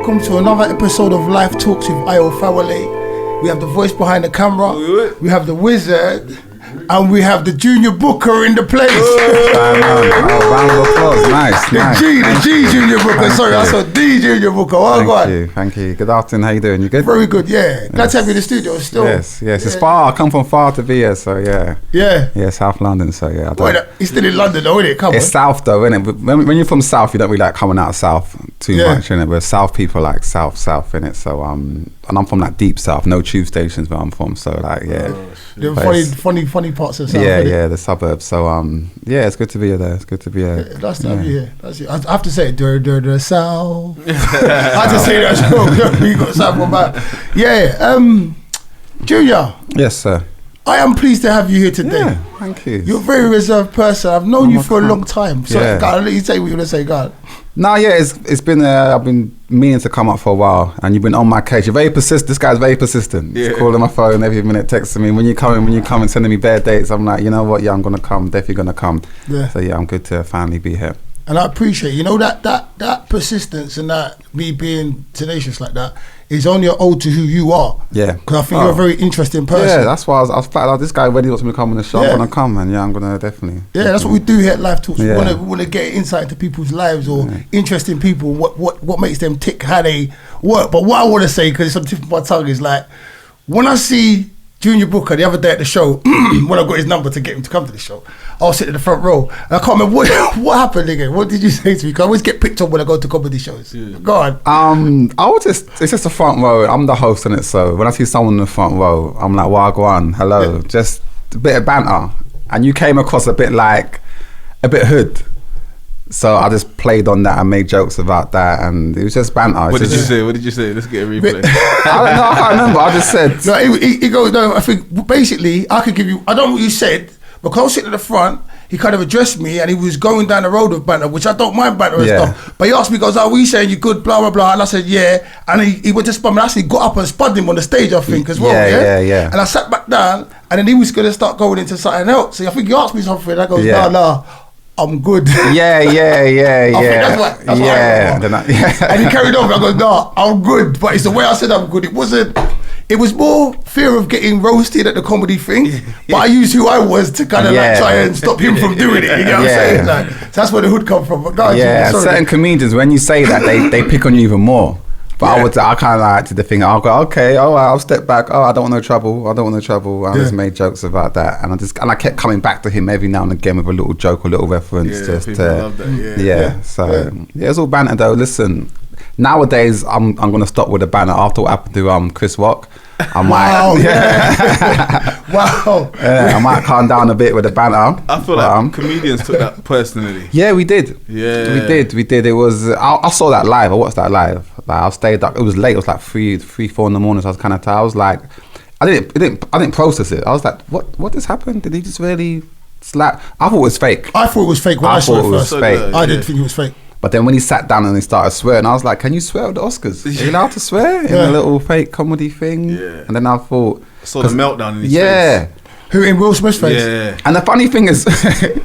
welcome to another episode of Life Talks with Fawole. We have the voice behind the camera, we have the wizard, and we have the junior booker in the place. Round of applause, nice. The G junior booker, sorry, I saw D junior booker. Thank you. Good afternoon, how you doing? You good? Very good, yeah. Glad to have you in the studio still. Yes, it's far. I come from far to be here, so yeah. Yeah, South London, so yeah. It's still in London though, isn't it? It's south though, isn't it? When you're from south, you don't really like coming out of south too much, innit? But south people like south, innit? So and I'm from that deep south, no tube stations where I'm from, so like the funny parts of south. Yeah, the suburbs. So it's good to be here there. It's good to be here. Nice to have you here. I have to say it, the south. I have to say that. You got south on back. Yeah, Junior. Yes, sir. I am pleased to have you here today. Yeah, thank you. You're a very reserved person. I've known you for a long time. So I'll let you say what you want to say, God. No, it's been I've been meaning to come up for a while, and you've been on my case. You're very persistent. This guy's very persistent. He's calling my phone every minute, texting me. When you come and sending me bad dates, I'm like, you know what? Yeah, I'm gonna come. Definitely gonna come. Yeah. So yeah, I'm good to finally be here. And I appreciate, that persistence and that me being tenacious like that is only an ode to who you are. Yeah. Because I think you're a very interesting person. Yeah, that's why I was like, this guy really wants me to come on the show. I'm going to come, and I'm going to definitely. Yeah, that's what we do here at Life Talks. Yeah. We want to get insight into people's lives or interesting people, what makes them tick, how they work. But what I want to say, because it's on the tip of my tongue, is like, when I see Junior Booker the other day at the show, when I got his number to get him to come to the show, I was sitting in the front row, and I can't remember what happened again. What did you say to me? Because I always get picked up when I go to comedy shows. Yeah. Go on. It's just the front row. I'm the host in it, so when I see someone in the front row, I'm like, well, go on, hello, just a bit of banter. And you came across a bit hood. So I just played on that and made jokes about that, and it was just banter. What did you say? Let's get a replay. I can't remember. I just said. No, he goes, no, I think basically I could give you, I don't know what you said, because I was sitting at the front, he kind of addressed me and he was going down the road with banter, which I don't mind banter and stuff. But he asked me, he goes, we saying you good, blah, blah, blah. And I said, yeah. And he went to spud me. I actually got up and spud him on the stage, I think, as well. Yeah. And I sat back down, and then he was going to start going into something else. So I think he asked me something, and I go, no. I'm good. Yeah. I think that's what and he carried on. I go, no, I'm good. But it's the way I said I'm good. It was more fear of getting roasted at the comedy thing. But I used who I was to kind of try and stop him from doing it. You know what I'm saying? Like, so that's where the hood come from. But no, certain comedians, when you say that, they pick on you even more. But I kind of like did the thing. I'll go, okay, I'll step back. I don't want no trouble. I just made jokes about that, and I kept coming back to him every now and again with a little joke, a little reference. Love that. So it's all banter though. Listen, nowadays I'm gonna stop with the banter after what happened to Chris Rock. I might calm down a bit with the banter. I feel like comedians took that personally. Yeah, we did. We did. It was. I saw that live. I watched that live. Like I stayed up. It was late. It was like 3-4 in the morning. So I was kind of tired. I was like, I didn't process it. I was like, what just happened? Did he just really slap? I thought it was fake. I thought it was fake when I saw it first. I didn't think it was fake. But then when he sat down and he started swearing, I was like, can you swear at the Oscars? Are you allowed to swear in a little fake comedy thing? Yeah. And then I thought... I saw the meltdown in his face. Who, in Will Smith's face? Yeah. And the funny thing is,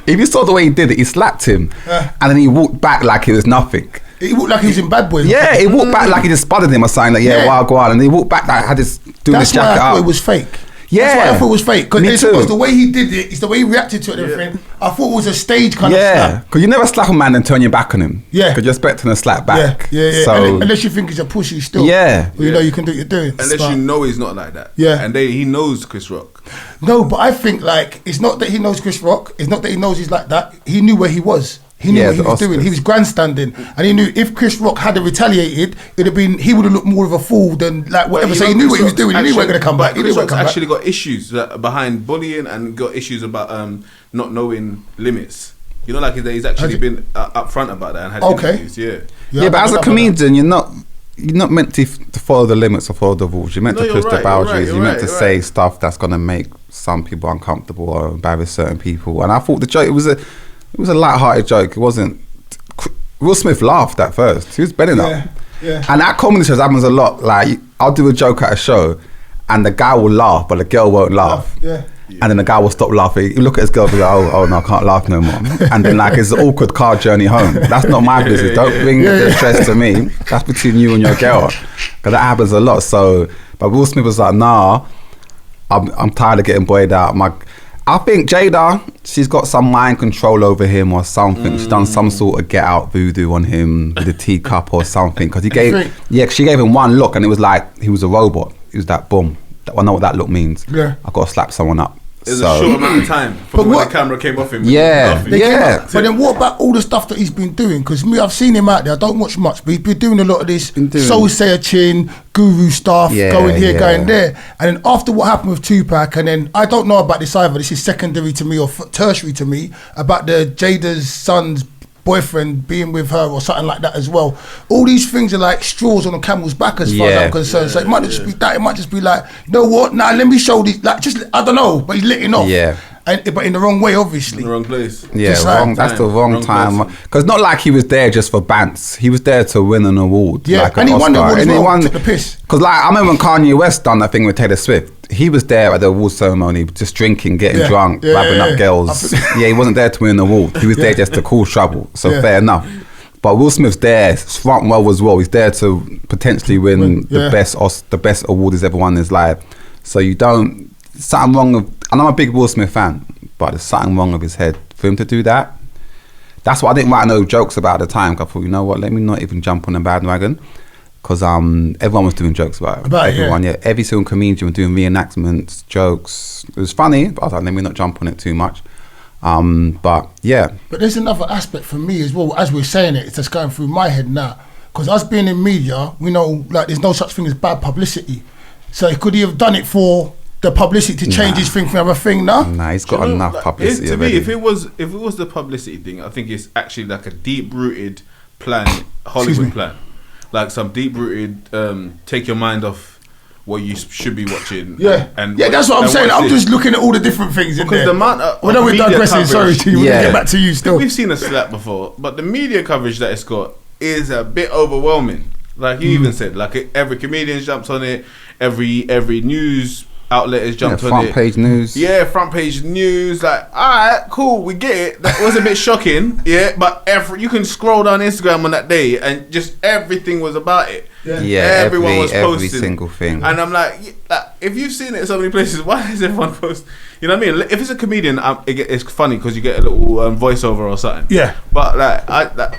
if you saw the way he did it, he slapped him and then he walked back like it was nothing. He walked like he was in Bad Boys. Yeah, he walked back like he just spotted him or something. Like, go on. And he walked back like had this doing this jacket up. That's why I thought it was fake. Yeah. That's why I thought it was fake. Because the way he did it, it's the way he reacted to it and everything. I thought it was a stage kind of slap. Yeah, because you never slap a man and turn your back on him. Yeah. Because you're expecting a slap back. Yeah. So, unless you think he's a pussy still. Yeah. Well, you know you can do what you're doing. Unless you know he's not like that. Yeah. And he knows Chris Rock. No, but I think like, it's not that he knows Chris Rock. It's not that he knows he's like that. He knew where he was. He knew what he was doing. He was grandstanding, and he knew if Chris Rock had retaliated, he would have looked more of a fool than like whatever. So he knew what he was doing. He knew he wasn't going to come back. Chris Rock's actually got issues behind bullying and got issues about not knowing limits. You know, like he's actually been upfront about that and had interviews. Yeah, but as a comedian, you're not meant to follow the limits or follow the rules. You're meant to push the boundaries. You're meant to say stuff that's going to make some people uncomfortable or embarrass certain people. And I thought the joke it was a light-hearted joke. It wasn't. Will Smith laughed at first. He was betting up. Yeah. And at comedy shows happens a lot. Like I'll do a joke at a show, and the guy will laugh, but the girl won't laugh. Yeah. And then the guy will stop laughing. You look at his girl and be like, oh no, I can't laugh no more. And then like it's an awkward car journey home. That's not my business. Don't bring the stress to me. That's between you and your girl. Because that happens a lot. So, but Will Smith was like, nah, I'm tired of getting buoyed out. I think Jada, she's got some mind control over him or something. She's done some sort of get out voodoo on him with a teacup or something. Because she gave him one look and it was like he was a robot. He was that boom. I know what that look means. Yeah. I got to slap someone up. It was a short amount of time from when the camera came off him. Yeah. But then what about all the stuff that he's been doing? Because I've seen him out there. I don't watch much, but he's been doing a lot of this soul searching, guru stuff, going here, going there. And then after what happened with Tupac, and then I don't know about this either. This is secondary to me or tertiary to me about the Jada's son's boyfriend being with her or something like that as well. All these things are like straws on a camel's back as far as I'm concerned. So it might not just be that. It might just be like, you know what? Now let me show these. Like just I don't know, but he's letting off. Yeah. But in the wrong way, obviously. In the wrong place. Yeah, that's the wrong time. Because not like he was there just for bants. He was there to win an award. Yeah, like and he won the award as well. Won, took the piss. Because like I remember when Kanye West done that thing with Taylor Swift. He was there at the award ceremony, just drinking, getting drunk, wrapping up girls. He wasn't there to win an award. He was there just to cause trouble. So fair enough. But Will Smith's there, front row as well. He's there to potentially win the best award he's ever won in his life. So you don't, something wrong with, and I'm a big Will Smith fan, but there's something wrong with his head for him to do that. That's why I didn't write no jokes about at the time. I thought, you know what, let me not even jump on the bandwagon. Because everyone was doing jokes about it. Everyone, every single comedian was doing reenactments, jokes. It was funny, but I was like, let me not jump on it too much. But yeah. But there's another aspect for me as well. As we're saying it, it's just going through my head now. Because us being in media, we know like there's no such thing as bad publicity. So could he have done it for the publicity to change his thing from a thing now? Nah, he's got enough publicity to already. me, if it was the publicity thing, I think it's actually like a deep-rooted plan, Hollywood plan. Like some deep-rooted, take your mind off what you should be watching. Yeah, that's what I'm saying. I'm just looking at all the different things in there. Because the amount of we're digressing, sorry, we'll get back to you still. We've seen a slap before, but the media coverage that it's got is a bit overwhelming. Like you even said, like every comedian jumps on it, every news outlet has jumped on it. Front page news. Yeah, front page news. Like, alright, cool, we get it. That was a bit shocking, but you can scroll down Instagram on that day and just everything was about it. Yeah, everyone was posting every single thing. And I'm like, if you've seen it in so many places, why is everyone posting? You know what I mean? If it's a comedian, it's funny because you get a little voiceover or something. Yeah. But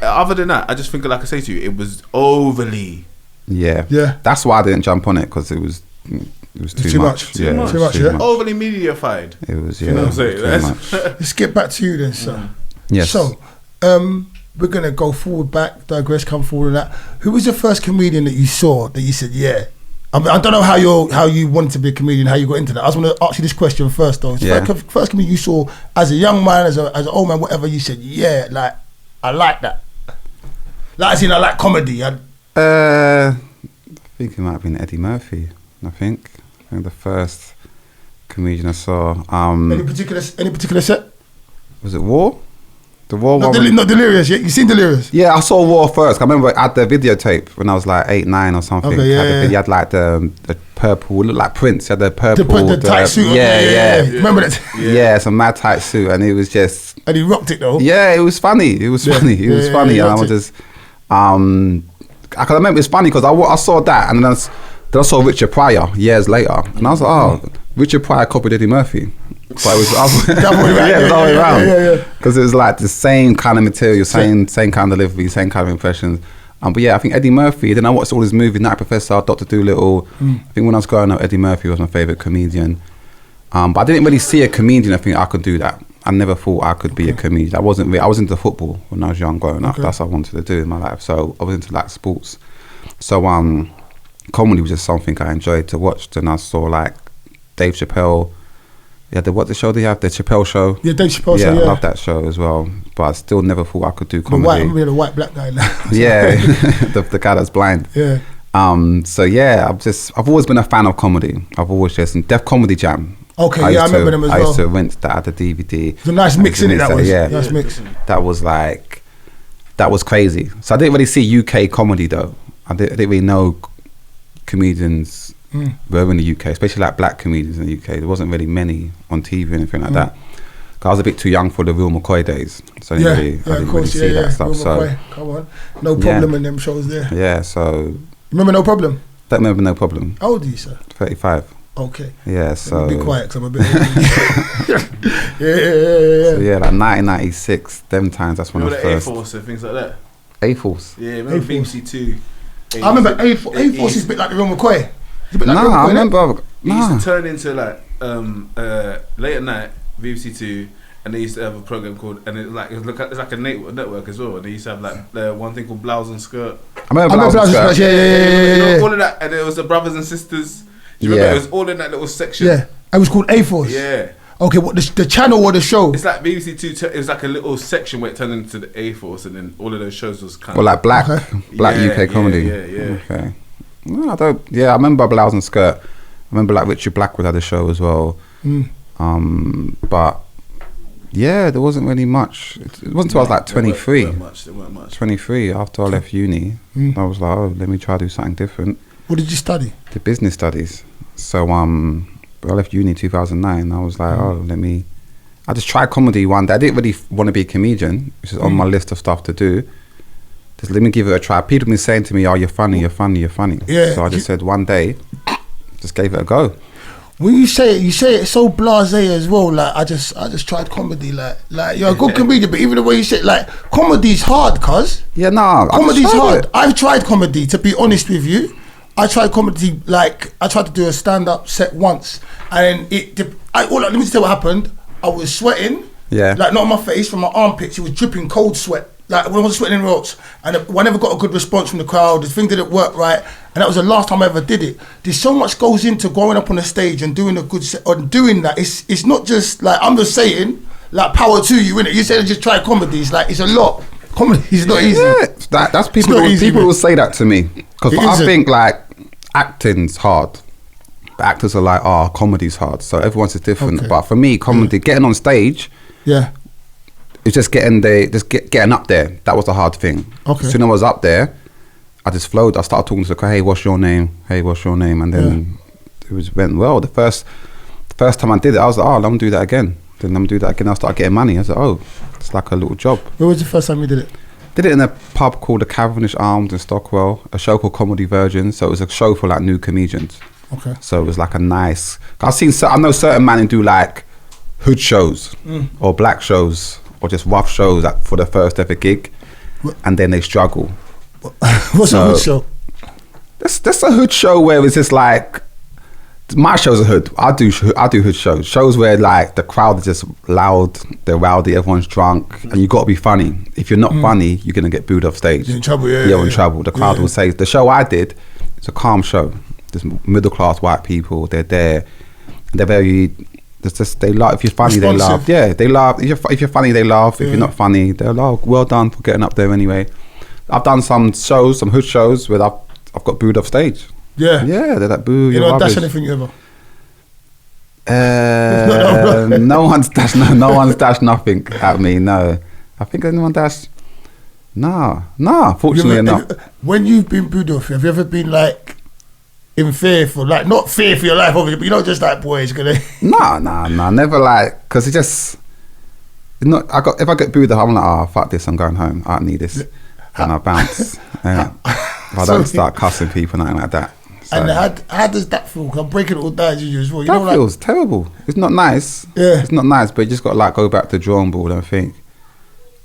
other than that, I just think, like I say to you, it was overly. Yeah. That's why I didn't jump on it, because it was too much. Too much. Overly mediafied. It was, you know what I'm saying? Let's get back to you then, sir. Yes. So, we're going to go forward, back, digress, come forward and that. Who was the first comedian that you saw that you said, yeah? I don't know how you wanted to be a comedian, how you got into that. I just want to ask you this question first, though. First comedian you saw as a young man, as an old man, whatever, you said, yeah, like, I like that. Like, as in, I like comedy. I think it might have been Eddie Murphy, I think the first comedian I saw. Any particular set? Was it War? The War one? Not Delirious. You seen Delirious? Yeah, I saw War first. I remember I had the videotape when I was like 8, 9 or something. Okay, He had like the purple, looked like Prince. He had the purple, the tight suit. Yeah. Remember that? Yeah, some mad tight suit, and it was just. And he rocked it though. Yeah, it was funny. It was funny. It was funny, and I was just. I can remember it's funny because I saw that, and then I saw Richard Pryor years later, and I was like, oh, Richard Pryor copied Eddie Murphy. But it was the other way around. Because it was like the same kind of material, same kind of delivery, same kind of impressions. But yeah, I think Eddie Murphy, then I watched all his movies, Night Professor, Dr. Dolittle. I think when I was growing up, Eddie Murphy was my favourite comedian. But I didn't really see a comedian, I think I could do that. I never thought I could be a comedian. I was into football when I was young growing up. That's what I wanted to do in my life. So I was into like sports. So comedy was just something I enjoyed to watch. Then I saw like Dave Chappelle. Yeah, what the show they have? The Chappelle Show. Yeah, Dave Chappelle Show. Yeah, I love that show as well. But I still never thought I could do comedy. We had a white black guy now. Yeah, the guy that's blind. Yeah. So yeah, I've always been a fan of comedy. I've always just Def Comedy Jam. Okay, I remember them as well. I used to rent that at the DVD. It's a nice mix in it, that was. Yeah. Nice mix. That was crazy. So I didn't really see UK comedy though. I didn't really know comedians were in the UK, especially like black comedians in the UK. There wasn't really many on TV or anything like that. I was a bit too young for the Real McCoy days, so I didn't really see that stuff. So, come on, No Problem in them shows there. Yeah, so remember No Problem? Don't remember No Problem. How old are you, sir? 35. Okay. Yeah, so be quiet, cause I'm a bit. So yeah, like 1996, them times. That's when I was first. A-Force and things like that. A-Force. Yeah, remember BBC Two. I remember A-Force is a bit like the Real McCoy. I remember. It used to turn into like late at night, BBC Two, and they used to have a program called, and it's like a network as well. And they used to have like one thing called Blouse and Skirt. I remember Blouse and Skirt. Yeah. All of that, and it was the brothers and sisters. Do you remember? It was all in that little section. Yeah, it was called A-Force. Yeah. Okay, what the channel or the show? It's like BBC Two. It was like a little section where it turned into the A-Force, and then all of those shows was kind of like black yeah, UK comedy. Yeah. Okay. No, I don't. Yeah, I remember Blouse and Skirt. I remember like Richard Blackwood had a show as well. But yeah, there wasn't really much. It wasn't until I was like 23. There weren't much. 23 after I left uni. I was like, oh, let me try to do something different. What did you study? The business studies. So I left uni in 2009. I was like, I just tried comedy one day. I didn't really want to be a comedian, which is on my list of stuff to do. Just let me give it a try. People have been saying to me, oh, you're funny. Yeah. So I just said one day, just gave it a go. When you say it so blasé as well. Like I just tried comedy. Like you're a good comedian, but even the way you say it, like comedy's hard, cuz. Yeah, no. Comedy's hard. I've tried comedy, to be honest with you. I tried comedy, like I tried to do a stand-up set once, and let me tell you what happened. I was sweating, like not on my face, from my armpits. It was dripping cold sweat, like when I wasn't sweating anywhere else. And I never got a good response from the crowd. The thing didn't work right, and that was the last time I ever did it. There's so much goes into going up on the stage and doing a good set, or doing that. It's not just like, I'm just saying, like, power to you, innit? You said just try comedy. It's like, it's a lot. Comedy is not easy. Yeah, that's people. People will say that to me because I think like acting's hard. But actors are like, comedy's hard. So everyone's is different. Okay. But for me, comedy, getting on stage, it's just getting up there. That was the hard thing. Okay. As soon as I was up there, I just flowed. I started talking to the crowd. Hey, what's your name? And then it went well. The first time I did it, I was like, let me do that again. Then let me do that again. I started getting money. I was like, it's like a little job. Where was the first time you did it? Did it in a pub called the Cavendish Arms in Stockwell, a show called Comedy Virgin. So it was a show for like new comedians. Okay. So it was like a nice. I know certain men who do like hood shows or black shows or just rough shows for the first ever gig, and then they struggle. What's a hood show? That's a hood show where it's just like. My show's a hood. I do hood shows. Shows where like the crowd is just loud, they're rowdy, everyone's drunk, and you got to be funny. If you're not funny, you're gonna get booed off stage. You're in trouble. You're in trouble. The crowd will say. The show I did, it's a calm show. There's middle class white people. They're there. They're very. They laugh. If you're funny, they laugh. Yeah, they laugh. If you're funny, they laugh. If you're not funny, they're like, well done for getting up there anyway. I've done some shows, some hood shows where I've got booed off stage. Yeah, they're like, boo, you don't dash anything ever. No one's dashed nothing at me. No, I think anyone dashed. Nah. Fortunately enough. When you've been booed off, have you ever been like in fear for, like, not fear for your life, obviously, but you know, just like, boy, it's gonna. Nah, never, like, because it just. Not. If I get booed off, I'm like, fuck this, I'm going home. I don't need this, and I bounce. I don't start cussing people, nothing like that. So. And how does that feel? I'm breaking it all down to you as well. That feels terrible. It's not nice. Yeah. It's not nice, but you just got to like go back to the drawing board and think,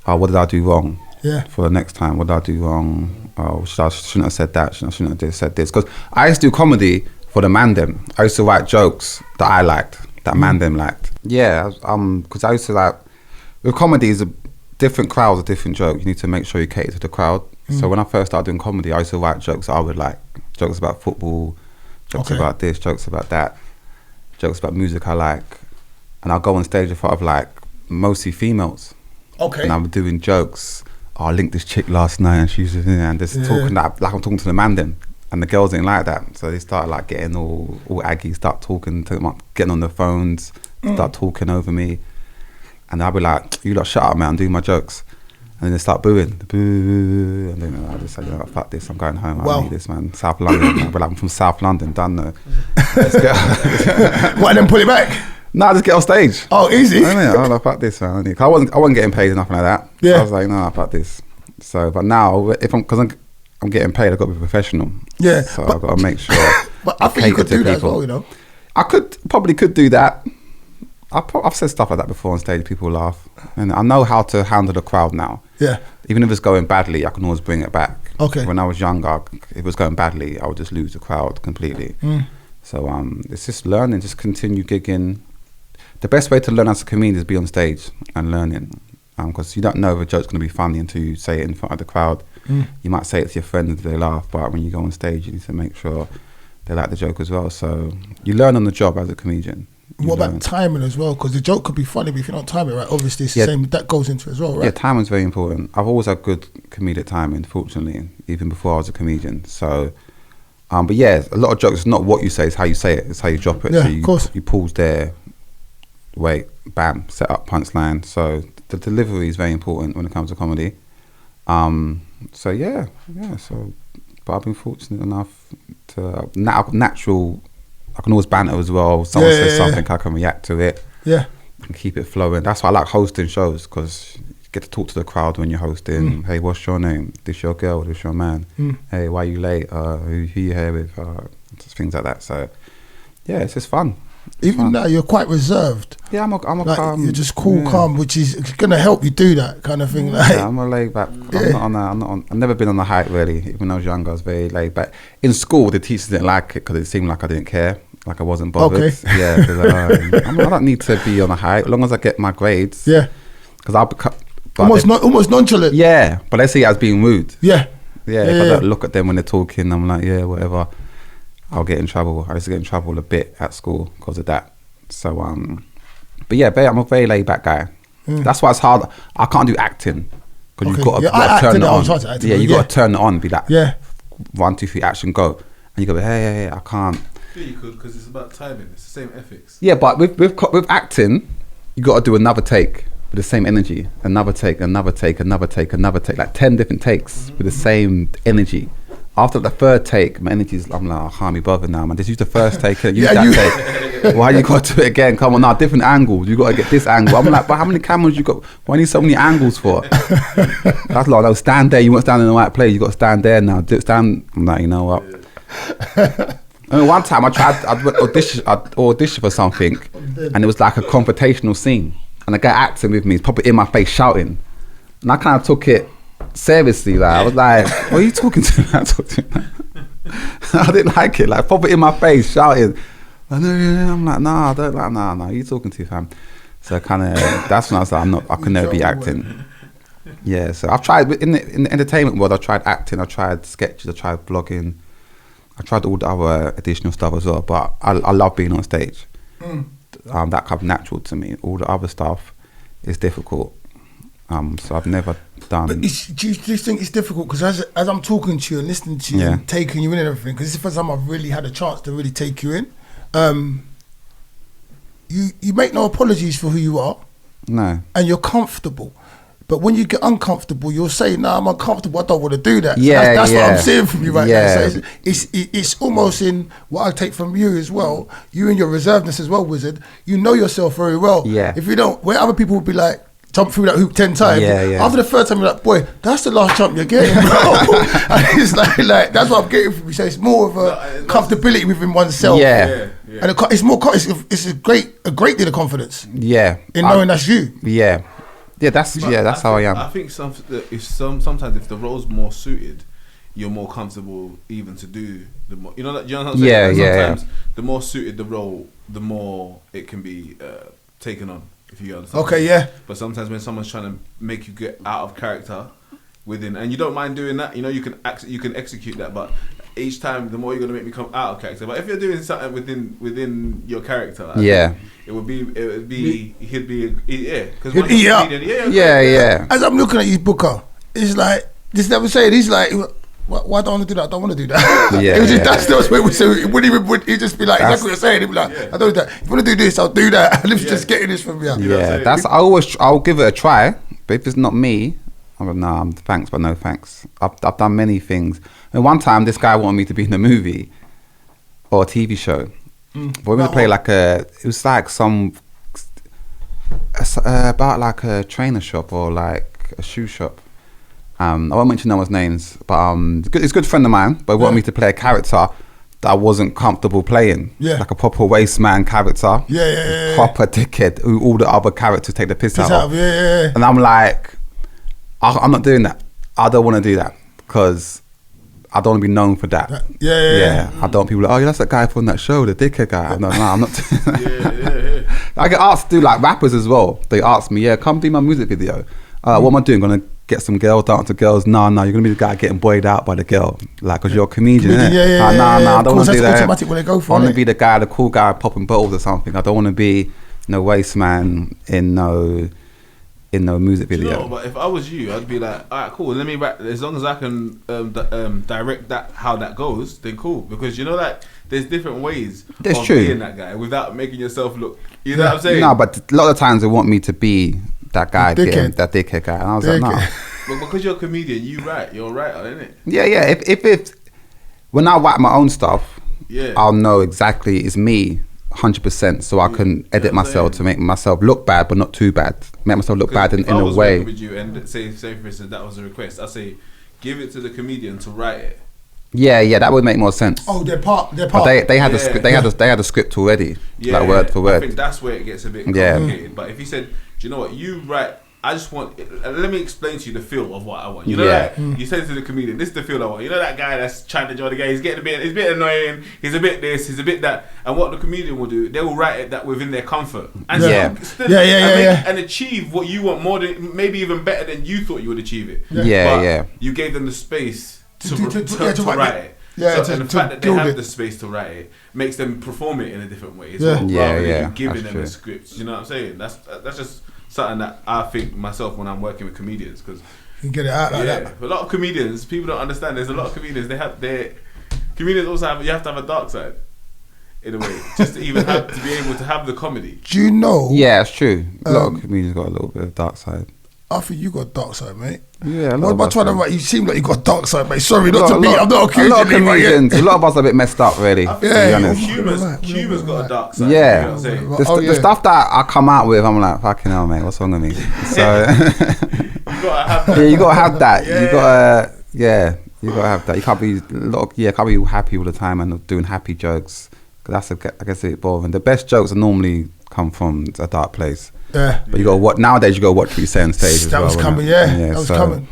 what did I do wrong? Yeah. For the next time, what did I do wrong? Shouldn't have said that. Shouldn't have said this. Because I used to do comedy for the man them. I used to write jokes that I liked, that man them liked. Yeah, because I used to like, with comedy, is a different crowd, a different joke. You need to make sure you cater to the crowd. So when I first started doing comedy, I used to write jokes that I would like. Jokes about football, jokes about this, jokes about that, jokes about music I like. And I'll go on stage in front of like mostly females. Okay. And I'm doing jokes. I linked this chick last night and she's and just talking like I'm talking to the man then. And the girls didn't like that. So they started like getting all aggy, start talking to them, getting on the phones, start talking over me. And I'll be like, you lot shut up, man, I'm doing my jokes. then they start booing, boo, and then I just said, fuck this, I'm going home. I need this, man. South London, but I'm from South London, done though. What, and then pull it back? Nah, just get off stage. Oh, easy. I was fuck this, man. I wasn't getting paid or nothing like that. Yeah. I was like, no, fuck this. So, but now, because I'm getting paid, I've got to be professional. Yeah. So I've got to make sure. But I think you could do that as well, you know. I probably could do that. I've said stuff like that before on stage. People laugh, and I know how to handle the crowd now. Yeah. Even if it's going badly, I can always bring it back. Okay. When I was younger, if it was going badly, I would just lose the crowd completely. So it's just learning, just continue gigging. The best way to learn as a comedian is be on stage and learning, because you don't know if a joke's going to be funny until you say it in front of the crowd. You might say it to your friends if they laugh, but when you go on stage, you need to make sure they like the joke as well. So you learn on the job as a comedian. What about timing as well? Because the joke could be funny, but if you don't time it right, obviously it's the same. That goes into it as well, right? Yeah, timing's very important. I've always had good comedic timing, fortunately, even before I was a comedian. So, but yeah, a lot of jokes, it's not what you say, it's how you say it. It's how you drop it. Yeah, so of course. You pause there, wait, bam, set up, punchline. So the delivery is very important when it comes to comedy. So yeah. So, but I've been fortunate enough to natural. I can always banter as well. Someone says something, I can react to it. Yeah, and keep it flowing. That's why I like hosting shows, because you get to talk to the crowd when you're hosting. Hey, what's your name? This your girl? This your man? Hey, why you late? Who you here with? Just things like that. So yeah, it's just fun. Even now, you're quite reserved. Yeah, I'm a like, calm. You're just cool, calm, which is going to help you do that kind of thing. Like, yeah, I'm a laid back. I've never been on the height really. Even when I was younger, I was very laid back. In school, the teachers didn't like it because it seemed like I didn't care, like I wasn't bothered. Okay. Yeah, because I don't need to be on a height as long as I get my grades. Yeah. Because I'll become almost nonchalant. Yeah, but they see it as being rude. Yeah. Yeah. If I don't look at them when they're talking, I'm like, yeah, whatever. I'll get in trouble. I used to get in trouble a bit at school because of that. So, but yeah, I'm a very laid back guy. That's why it's hard. I can't do acting because you've got to turn it on. Yeah, you got to turn it on. Be like, 1, 2, 3, action, go, and you go, hey, I can't. Yeah, you could, because it's about timing. It's the same ethics. Yeah, but with acting, you got to do another take with the same energy. Another take, like 10 different takes with the same energy. After the third take, my energy's, I'm like, I can't be bothered now, man. Just use the first take, use that take. Why you got to do it again? Come on, now, different angles. You got to get this angle. I'm like, but how many cameras you got? Why need so many angles for? That's like, no, stand there. You weren't standing in the right place. You got to stand there now. I'm like, you know what? I mean, one time I'd audition for something, and it was like a confrontational scene. And the guy acting with me, he's probably in my face shouting. And I kind of took it seriously, like I was like, what are you talking to me? I didn't like it, like pop it in my face shouting. I'm like, nah, I don't like, nah, you talking to, fam? So kind of that's when I was like, I can never be acting. Yeah, so I've tried in the entertainment world. I tried acting, I tried sketches, I tried vlogging, I tried all the other additional stuff as well. But I love being on stage. That comes natural to me. All the other stuff is difficult. So I've never done. But do you think it's difficult? Because as I'm talking to you and listening to you and taking you in and everything, because this is the first time I've really had a chance to really take you in. You make no apologies for who you are. No. And you're comfortable. But when you get uncomfortable, you'll say, "Nah, I'm uncomfortable. I don't want to do that." Yeah, that's what I'm seeing from you right now. So it's almost in what I take from you as well. You and your reservedness as well, Wizard. You know yourself very well. Yeah. If you don't, where other people would be like, jump through that hoop 10 times. Yeah. After the third time, you're like, boy, that's the last jump you're getting, bro. And it's like that's what I'm getting from you. So it's more of a comfortability within oneself. Yeah. And it's more. It's a great deal of confidence. Yeah. In knowing that's you. Yeah. Yeah, that's how I am. I think sometimes if the role's more suited, you're more comfortable even to do the more. You know what I'm saying? Sometimes the more suited the role, the more it can be taken on. If you understand. Okay, yeah. But sometimes when someone's trying to make you get out of character within, and you don't mind doing that, you know, you can execute that. But each time, the more you're gonna make me come out of character. But if you're doing something within your character, it would be he'd be because yeah. As I'm looking at you, Booker, it's like this never said. He's like, why don't I want to do that? I don't want to do that. Yeah, it was just that's the way. So it wouldn't even. He'd just be like, exactly what you're saying. He'd be like, I don't do that. If you want to do this, I'll do that. And if just getting this from you. Yeah, I'll give it a try. But if it's not me, I'm like, nah, thanks, but no thanks. I've done many things. And one time, this guy wanted me to be in a movie or a TV show. But we're going to play it was like about like a trainer shop or like a shoe shop. I won't mention no one's names, but it's a good friend of mine, but he wanted me to play a character that I wasn't comfortable playing. Yeah. Like a proper waste man character. Yeah. Proper dickhead who all the other characters take the piss out of. Yeah. And I'm like, I'm not doing that. I don't want to do that because I don't want to be known for that. Yeah. I don't want people like, oh, yeah, that's that guy from that show, the dickhead guy. I'm not doing that. I get asked to do like rappers as well. They ask me, come do my music video. What am I doing? Gonna get some girls, dance to girls? No, you're gonna be the guy getting buoyed out by the girl, like, cause you're a comedian. I don't want to do that. Automatic when they go for I want to be the cool guy popping bottles or something. I don't want to be no waste man in no music video. Do you know, but if I was you, I'd be like, all right, cool. Let me rap. As long as I can direct that how that goes, then cool. Because you know that there's different ways of being that guy without making yourself look. You know what I'm saying? No, but a lot of times they want me to be that guy, that dickhead guy, and I was like, no. But because you're a comedian, you're a writer, isn't it? Yeah. If when I write my own stuff, I'll know exactly it's me. 100%, so I can edit myself to make myself look bad, but not too bad. Make myself look bad in a way. With you and say for instance that was a request, I say give it to the comedian to write it. Yeah, that would make more sense. Oh, they're part. But they had the script. They had a script already, like word for word. I think that's where it gets a bit complicated. But if you said, do you know what, you write. I just want. Let me explain to you the feel of what I want. You know that you say to the comedian, "This is the feel I want." You know that guy that's trying to join the game. He's getting he's a bit annoying. He's a bit this. He's a bit that. And what the comedian will do, they will write it that within their comfort and and achieve what you want more than maybe even better than you thought you would achieve it. But you gave them the space to write it. Yeah, and the fact that they have the space to write it makes them perform it in a different way as well. Rather than you giving them the scripts. You know what I'm saying? That's just something that I think myself when I'm working with comedians, because you get it out like that. A lot of comedians, people don't understand. There's a lot of comedians. Comedians also have. You have to have a dark side, in a way, just to even have to be able to have the comedy. Do you know? Yeah, it's true. A lot of comedians got a little bit of dark side. I think you got a dark side, mate. Yeah, what am I trying to write? You seem like you got a dark side, mate. Sorry, not to be. I'm not accusing you. A lot of comedians. A lot of us are a bit messed up, really. Humor's got a dark side. Yeah, you know the stuff that I come out with, I'm like, fucking hell, mate, what's wrong with me? So you gotta have that. You gotta have that. You gotta have that. You can't be happy all the time and doing happy jokes. Cause I guess a bit boring. The best jokes normally come from a dark place. Yeah, but you got what nowadays. You got to watch what you say on stage. That was coming, that was coming.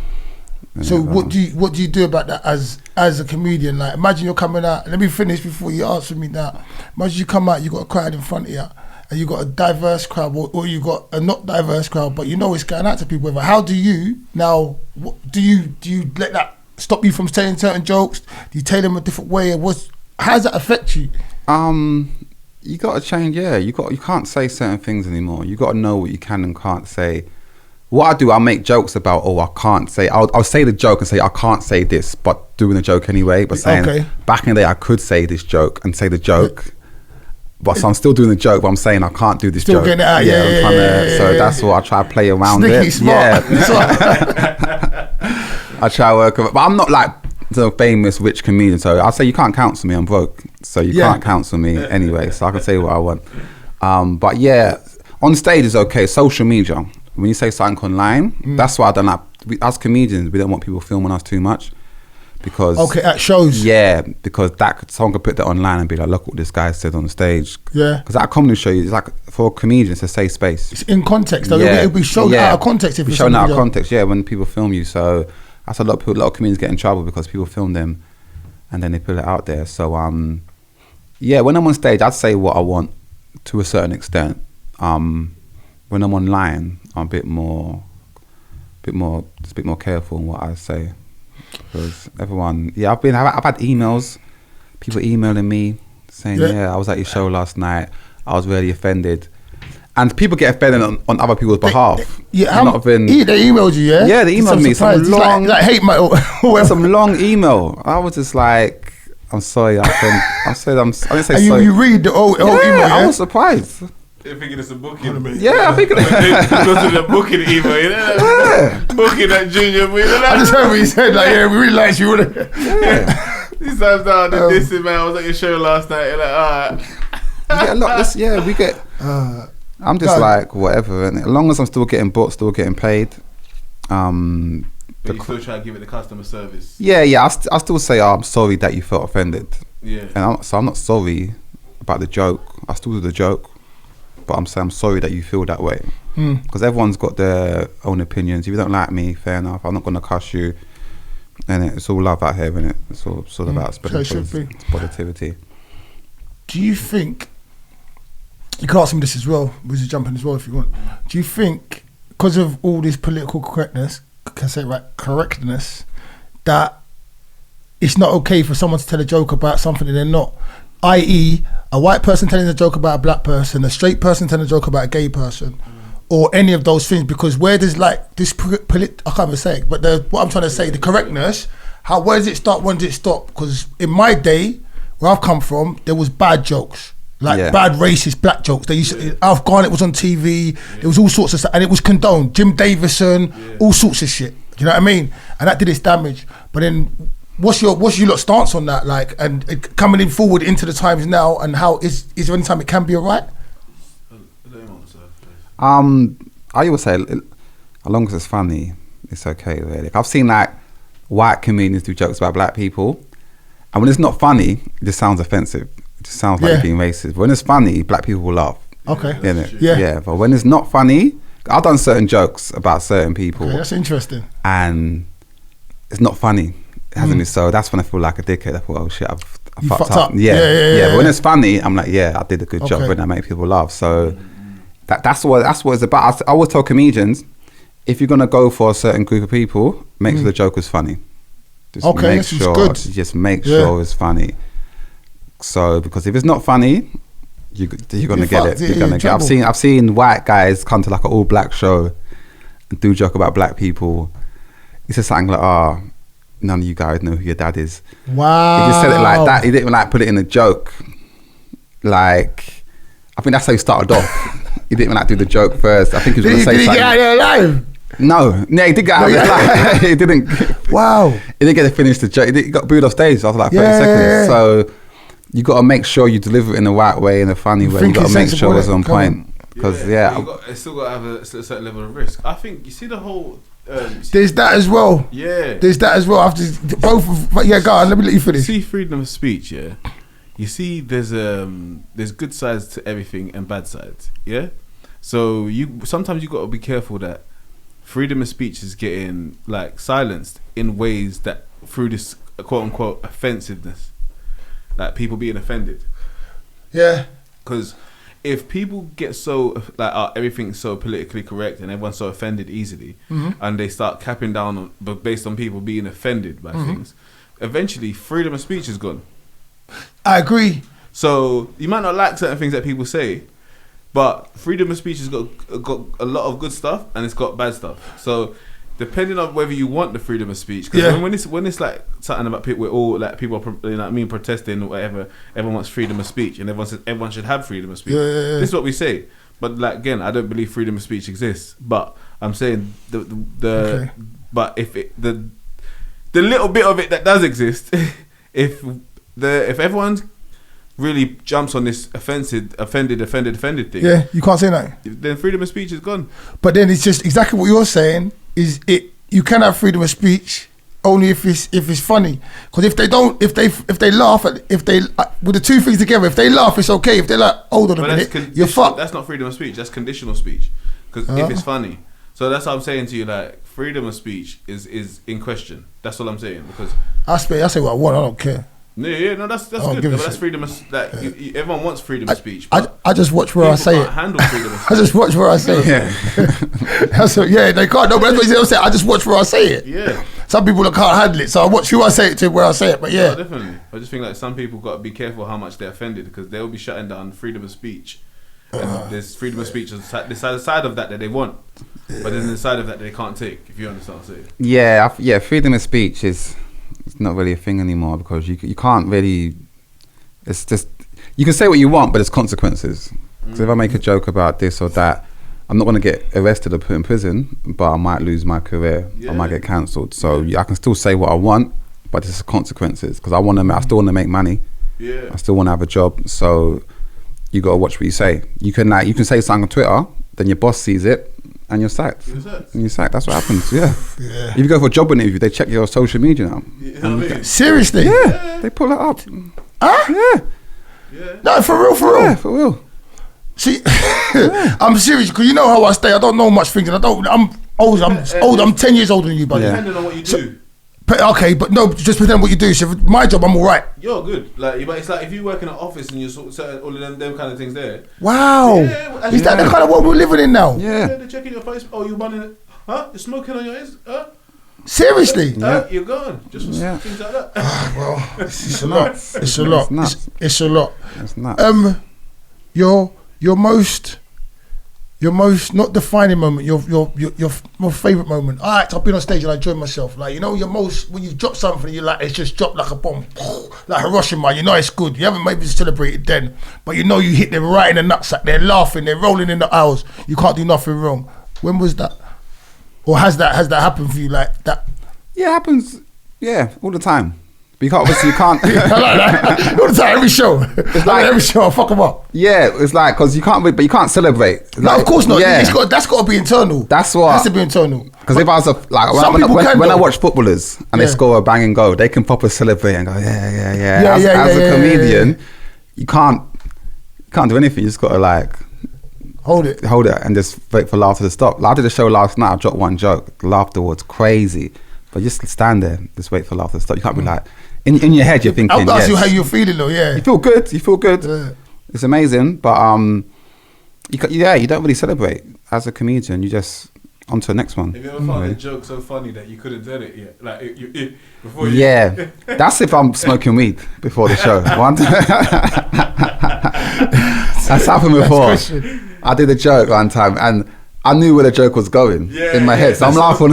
So what do you do about that as a comedian? Like, imagine you're coming out. Let me finish before you answer me now. Imagine you come out, you got a crowd in front of you, and you got a diverse crowd, or you got a not diverse crowd, but you know it's going out to people. How do you now? Do you let that stop you from saying certain jokes? Do you tell them a different way? How does that affect you? You got to change, You can't say certain things anymore. You got to know what you can and can't say. What I do, I'll make jokes about, I can't say. I'll say the joke and say I can't say this, but doing the joke anyway. But saying back in the day I could say this joke and say the joke, but so I'm still doing the joke. But I'm saying I can't do this joke. Still getting it out, So that's what I try to play around Sneaky, it. Smart. I try to work, but I'm not like the famous rich comedian, so I'll say you can't counsel me, I'm broke, so you can't counsel me anyway, so I can say what I want. But on stage is okay. Social media, when you say something online, that's why I don't like. As comedians, we don't want people filming us too much, because at shows, because someone could put that online and be like, look what this guy said on stage. Because at a comedy show, it's like, for a comedian, it's a safe space. It's in context, though. It'll be shown out of context if it's shown out of context. When people film you, so. That's a lot of comedians get in trouble because people film them and then they put it out there. So when I'm on stage, I'd say what I want to a certain extent. When I'm online, I'm a bit more careful in what I say, because everyone. I've had emails, people emailing me saying, I was at your show last night. I was really offended. And people get offended on other people's behalf. They emailed you, Yeah, they emailed me some long, like hate mail, some long email. I was just like, I'm sorry. I didn't say and sorry. You read the whole email. I was surprised. They're thinking it's a booking. Yeah, I think go to the booking email, you know? Booking at Junior. You know? I just heard what you said. Like, yeah, we really liked you. Yeah. These times now, this man. I was at your show last night. You're like, alright. We get a lot. We get. I'm just like whatever, and as long as I'm still getting booked, still getting paid. But you still try to give it the customer service. Yeah. I still say, I'm sorry that you felt offended. Yeah. And I'm not sorry about the joke. I still do the joke, but I'm saying I'm sorry that you feel that way. Because everyone's got their own opinions. If you don't like me, fair enough. I'm not gonna cuss you. And it's all love out here, isn't it? It's all sort of about spreading positivity. Do you think? You can ask me this as well. We should jump in as well if you want. Do you think, because of all this political correctness, correctness, that it's not okay for someone to tell a joke about something that they're not? I.e., a white person telling a joke about a black person, a straight person telling a joke about a gay person, or any of those things. Because where there's like this, I can't even say it, but what I'm trying to say, the correctness, where does it start? When does it stop? Because in my day, where I've come from, there was bad jokes. Bad racist black jokes. They used to, Alf Garnett was on TV. There was all sorts of stuff, and it was condoned. Jim Davison, all sorts of shit. Do you know what I mean? And that did its damage. But then, what's your lot stance on that? Like, and coming in forward into the times now, and how is there any time it can be alright? I always say, as long as it's funny, it's okay. Really, I've seen like white comedians do jokes about black people, and when it's not funny, it just sounds offensive. It just sounds like being racist. But when it's funny, black people will laugh. Okay. Yeah. But when it's not funny, I've done certain jokes about certain people. Okay, that's interesting. And it's not funny. It hasn't been. So that's when I feel like a dickhead. I thought, oh shit, I fucked up. Yeah. But when it's funny, I'm like, I did a good job when I make people laugh. So that's what it's about. I always tell comedians, if you're gonna go for a certain group of people, make sure the joke is funny. Just make sure it's funny. So because if it's not funny, you're gonna get it. You're gonna get. I've seen white guys come to like an all black show and do a joke about black people. He said something like, none of you guys know who your dad is. Wow. He just said it like that. He didn't like put it in a joke. Like, I think that's how he started off. He didn't like do the joke first. I think he was going to say something. Did he get out of there alive? No, he did get out of there alive. He didn't. Wow. He didn't get to finish the joke. He got booed off stage after like 30 seconds. So you got to make sure you deliver it in the right way, in a funny way. You got to make sure it's on point. Because it's still got to have a certain level of risk. I think you see the whole. There's that as well. Yeah. There's that as well. After both. Go on. Let me let you finish. See freedom of speech. Yeah. You see, there's good sides to everything and bad sides. Yeah. So sometimes you got to be careful that freedom of speech is getting like silenced in ways that through this quote unquote offensiveness, like people being offended. Yeah. Because if people get so like everything's so politically correct and everyone's so offended easily, and they start capping down based on people being offended by things, eventually freedom of speech is gone. I agree. So you might not like certain things that people say, but freedom of speech has got a lot of good stuff and it's got bad stuff. So depending on whether you want the freedom of speech, because when it's like something about people, we're all like people are protesting or whatever. Everyone wants freedom of speech, and everyone says everyone should have freedom of speech. This is what we say. But like again, I don't believe freedom of speech exists. But I'm saying but if the little bit of it that does exist, if everyone really jumps on this offended thing, you can't say that. Then freedom of speech is gone. But then it's just exactly what you're saying. You can have freedom of speech only if it's funny. Because if they laugh with the two things together, if they laugh, it's okay. If they're like, hold on a minute, you're fucked. That's not freedom of speech. That's conditional speech. Because if it's funny, so that's what I'm saying to you. Like freedom of speech is in question. That's what I'm saying. Because I say what I want. I don't care. No, that's good. But that's freedom of everyone wants freedom of speech. I just watch where I say it. Handle freedom of speech. I just watch where I say it. They can't. No, but that's what they'll say. I just watch where I say it. Yeah. Some people can't handle it, so I watch who I say it to, where I say it. But yeah, no, definitely. I just think like some people got to be careful how much they're offended because they'll be shutting down freedom of speech. And there's freedom of speech on the side of that they want, but then the side of that they can't take. If you understand what I'm saying. Yeah. Freedom of speech is. It's not really a thing anymore because you can't really. It's just you can say what you want, but there's consequences. Because if I make a joke about this or that, I'm not going to get arrested or put in prison, but I might lose my career. I might get cancelled. So I can still say what I want, but there's consequences because I still want to make money. Yeah. I still want to have a job. So you got to watch what you say. You can say something on Twitter, then your boss sees it, and you're sacked. You're sacked. That's what happens. Yeah. If you go for a job interview, they check your social media now. You know what I mean? Seriously? Yeah. They pull it up. Huh? Yeah. No, for real. Yeah, for real. See, I'm serious because you know how I stay. I don't know much things, and I'm old. I'm 10 years older than you, buddy. Depending on what you do. But no, just pretend what you do. So for my job, I'm all right. You're good. But it's like if you work in an office and you're sort of all of them kind of things there. Wow. Yeah, Is that the kind of world we're living in now? Yeah. They're checking your face. Oh, you're running it. Huh? You're smoking on your hands? Seriously? You're gone. Just for things like that. Well, it's a lot. It's a lot. It's a lot. It's nuts. Your most not defining moment, your favourite moment. I've been on stage and I enjoyed myself. Like, you know, your most, when you've dropped something, you like, it's just dropped like a bomb, like Hiroshima. You know it's good. You haven't maybe celebrated then, but you know you hit them right in the nutsack. They're laughing, they're rolling in the aisles. You can't do nothing wrong. When was that? Or has that happened for you like that? Yeah, it happens. Yeah, all the time. Because obviously you can't. I like that. All the time, every show. It's like every show, I fuck them up. Yeah, it's like because you can't celebrate. No, like, of course not. Yeah. That's got to be internal. That's what It has to be internal. Because if I was when I watch footballers and they score a banging goal, they can proper celebrate and go yeah. As a comedian, you can't do anything. You just got to like hold it and just wait for laughter to stop. Like, I did a show last night. I dropped one joke. The laughter was crazy, but just stand there, just wait for laughter to stop. You can't be like. In your head, you're thinking. I'll ask you how you're feeling, though. Yeah, you feel good. Yeah. It's amazing, but you don't really celebrate as a comedian. You just on to the next one. Have you ever found a joke so funny that you couldn't tell it yet? Like before you. Yeah, that's if I'm smoking weed before the show. That's happened before. I did a joke one time, and I knew where the joke was going in my head, so I'm laughing.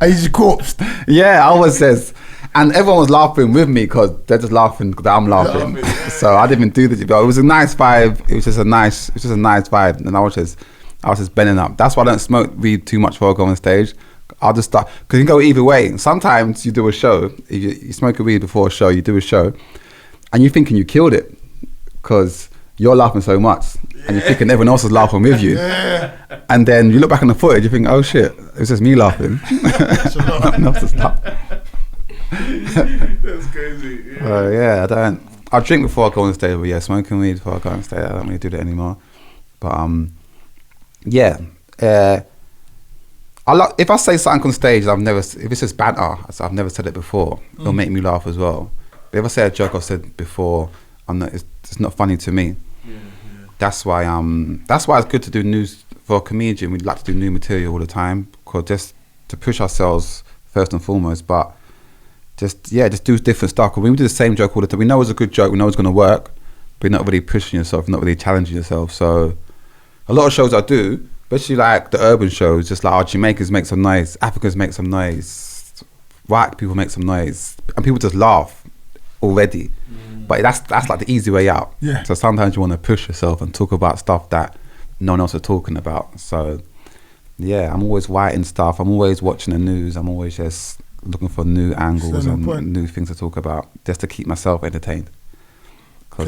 I just corpsed. Yeah, I was just. And everyone was laughing with me because they're just laughing because I'm laughing. So I didn't even do this, but it was a nice vibe. It was just a nice vibe, and I was just bending up. That's why I don't smoke weed too much before I go on stage. I'll just start because you can go either way. Sometimes you do a show, you smoke a weed before a show, you do a show, and you're thinking you killed it because you're laughing so much, and you're thinking everyone else is laughing with you. And then you look back on the footage, you think, oh shit, it's just me laughing. Nothing else is laughing. That's crazy. I drink before I go on stage, but smoking weed before I go on stage, I don't really do that anymore. But if I say something on stage, if it's just banter, I've never said it before, it'll make me laugh as well. But if I say a joke I've said before, it's not funny to me. That's why it's good to do news for a comedian. We'd like to do new material all the time, because just to push ourselves first and foremost, but just do different stuff. Because when we do the same joke all the time, we know it's a good joke, we know it's going to work, but you're not really pushing yourself, you're not really challenging yourself. So a lot of shows I do, especially like the urban shows, just like Jamaicans make some noise, Africans make some noise, white people make some noise, and people just laugh already. But that's like the easy way out. Yeah. So sometimes you want to push yourself and talk about stuff that no one else is talking about. So yeah, I'm always writing stuff, I'm always watching the news, I'm always just looking for new angles and new things to talk about, just to keep myself entertained. Because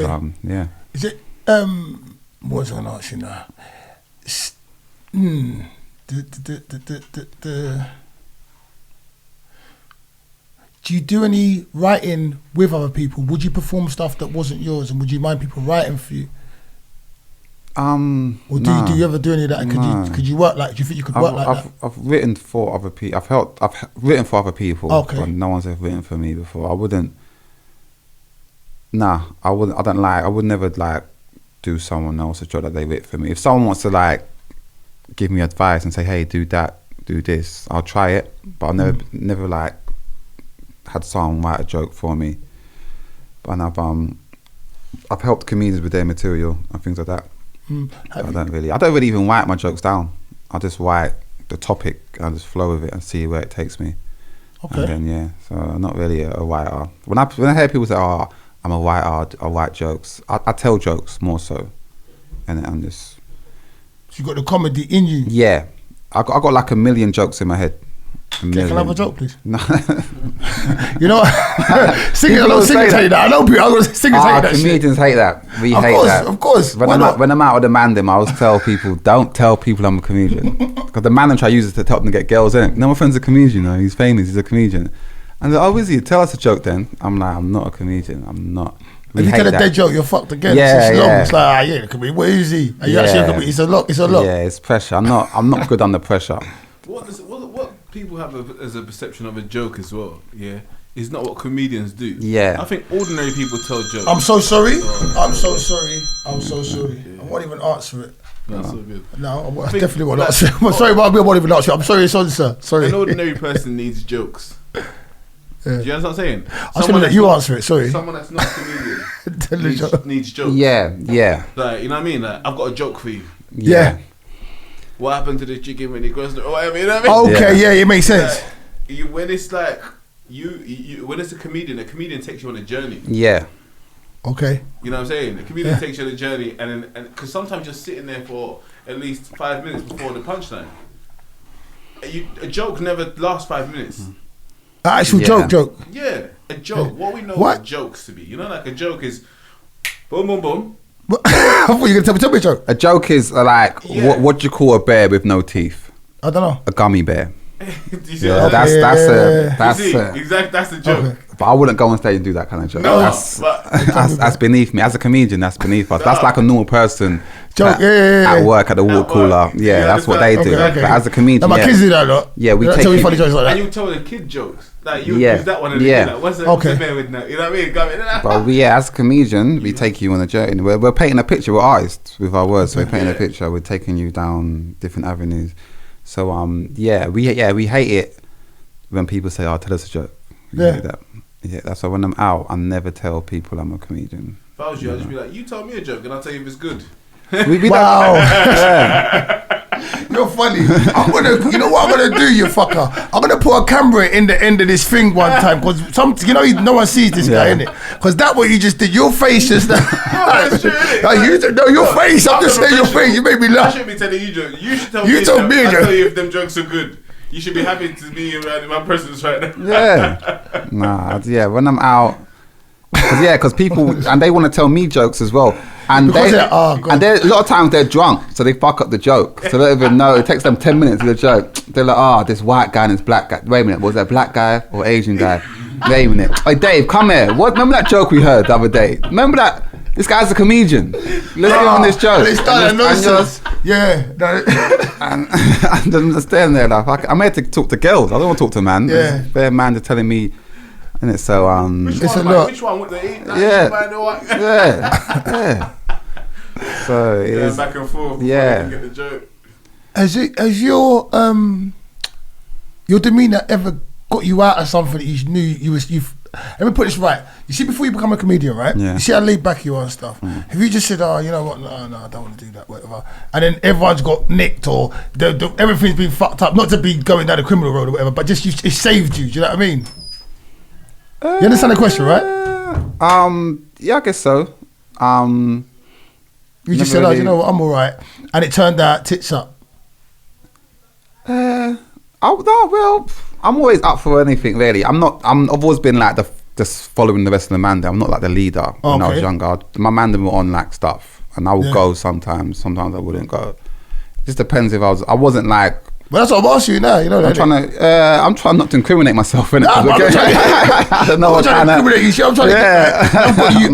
is it what was I gonna ask you now? Do you do any writing with other people? Would you perform stuff that wasn't yours, and would you mind people writing for you? Or do you ever do any of that? Could you work like? Do you think you could work like that? I've written for other people. I've written for other people. Okay. But no one's ever written for me before. I wouldn't. Nah, I wouldn't. I don't like. I would never like do someone else's job that they written for me. If someone wants to like give me advice and say, "Hey, do that, do this," I'll try it. But I've never like had someone write a joke for me. But I've helped comedians with their material and things like that. I don't really even write my jokes down. I just write the topic and I just flow with it and see where it takes me. Okay. And then so I'm not really a writer. When I hear people say, "Oh, I'm a writer. I write jokes. I tell jokes more so, and I'm just. So you got the comedy in you. Yeah, I got like a million jokes in my head. Can I have a joke, please? No. You know, singers hate that. I know people. I'm gonna singers hate that. Comedians hate that. We of hate course, that. Of course. When I'm out with the mandem, I always tell people, don't tell people I'm a comedian, because the mandem try to use it to help them get girls in it. No, my friend's a comedian. You know, he's famous. He's a comedian. And they're like, oh, is he? Tell us a joke then. I'm like, I'm not a comedian. I'm not. If you tell a dead joke, you're fucked again. Yeah, it's long. yeah. It's like, yeah, comedian. Where is he? Are you actually a comedian? It's a lot. It's a lot. Yeah, it's pressure. I'm not good under pressure. What people have as a perception of a joke as well, is not what comedians do. Yeah. I think ordinary people tell jokes. I'm so sorry. I'm so sorry. I'm so sorry. I won't even answer it. That's so good. No, I definitely won't answer it. I'm sorry, but I won't even answer it. I'm sorry, it's on, sir. Sorry. An ordinary person needs jokes. Yeah. Do you understand what I'm saying? I was going to let you answer it, sorry. Someone that's not a comedian needs jokes. Yeah. Like, you know what I mean? Like, I've got a joke for you. Yeah. What happened to the chicken when it goes or whatever, you know what I mean? Okay, yeah, it makes sense. Like, when it's like, you when it's a comedian takes you on a journey. Yeah. Okay. You know what I'm saying? A comedian takes you on a journey, and because sometimes you're sitting there for at least 5 minutes before the punchline. A joke never lasts 5 minutes. Actual joke. Yeah, a joke. Yeah. What we know What? are jokes to be. You know, like a joke is boom, boom, boom. I thought you were going to tell me a joke. A joke is like, what do you call a bear with no teeth? I don't know. A gummy bear. You see Yeah, what I'm saying? that's You see, exactly, that's the joke. Okay. But I wouldn't go on stage and do that kind of joke. No, That's beneath me. As a comedian, that's beneath us. That's like a normal person Joke, at work at the water cooler. Yeah, that's what they do. Okay. But as a comedian, My kids do that a lot. Yeah, we take tell me it. funny jokes like that. And you tell the kid jokes. Like you use that one and like, what's the bear with now? You know what I mean? But as a comedian, we take you on a journey. We're painting a picture. We're artists with our words. So we're painting a picture. We're taking you down different avenues. So we hate it when people say, "Oh, tell us a joke." We hate that. Yeah, that's why when I'm out, I never tell people I'm a comedian. If I was you, I'd just be like, "You tell me a joke, and I'll tell you if it's good." Wow. You're funny. You know what I'm gonna do, you fucker? I'm gonna put a camera in the end of this thing one time, because no one sees this guy, innit? Because that what you just did, your face just your face. I'm just saying your face. You made me laugh. I shouldn't be telling you jokes. You should tell me a joke. I'll tell you if them jokes are good. You should be happy to be around in my presence right now. When I'm out, because people and they want to tell me jokes as well. And a lot of times they're drunk, so they fuck up the joke. So they don't even know. It takes them 10 minutes to do the joke. They're like, this white guy and this black guy. Wait a minute, was that black guy or Asian guy? Wait a minute. Hey, Dave, come here. Remember that joke we heard the other day? Remember that? This guy's a comedian. Let's get on this joke. It's done nonsense. And I'm just standing there like, I'm here to talk to girls. I don't want to talk to man. Yeah. Their man are telling me. And it's so it's a lot. Which one with the yeah. So it's back and forth. Yeah. Get the joke. Has your demeanor ever got you out of something that you knew you was? Let me put this right. You see, before you become a comedian, right? Yeah. You see how laid back you are and stuff. Have you just said, "Oh, you know what? No, I don't want to do that, whatever," and then everyone's got nicked or everything's been fucked up? Not to be going down the criminal road or whatever, but just it saved you. Do you know what I mean? You understand the question, right? Yeah, I guess so. You just said, "Oh, you know what? I'm all right," and it turned out tits up. I'm always up for anything, really. I've always been like just following the rest of the man. I'm not like the leader. When I was younger, my man were on like stuff, and I would go sometimes. Sometimes I wouldn't go. It just depends if I wasn't like. But that's what I'm asking you now. You know, I'm trying not to incriminate myself. Innit? I don't know. I'm trying to incriminate you. I'm trying to.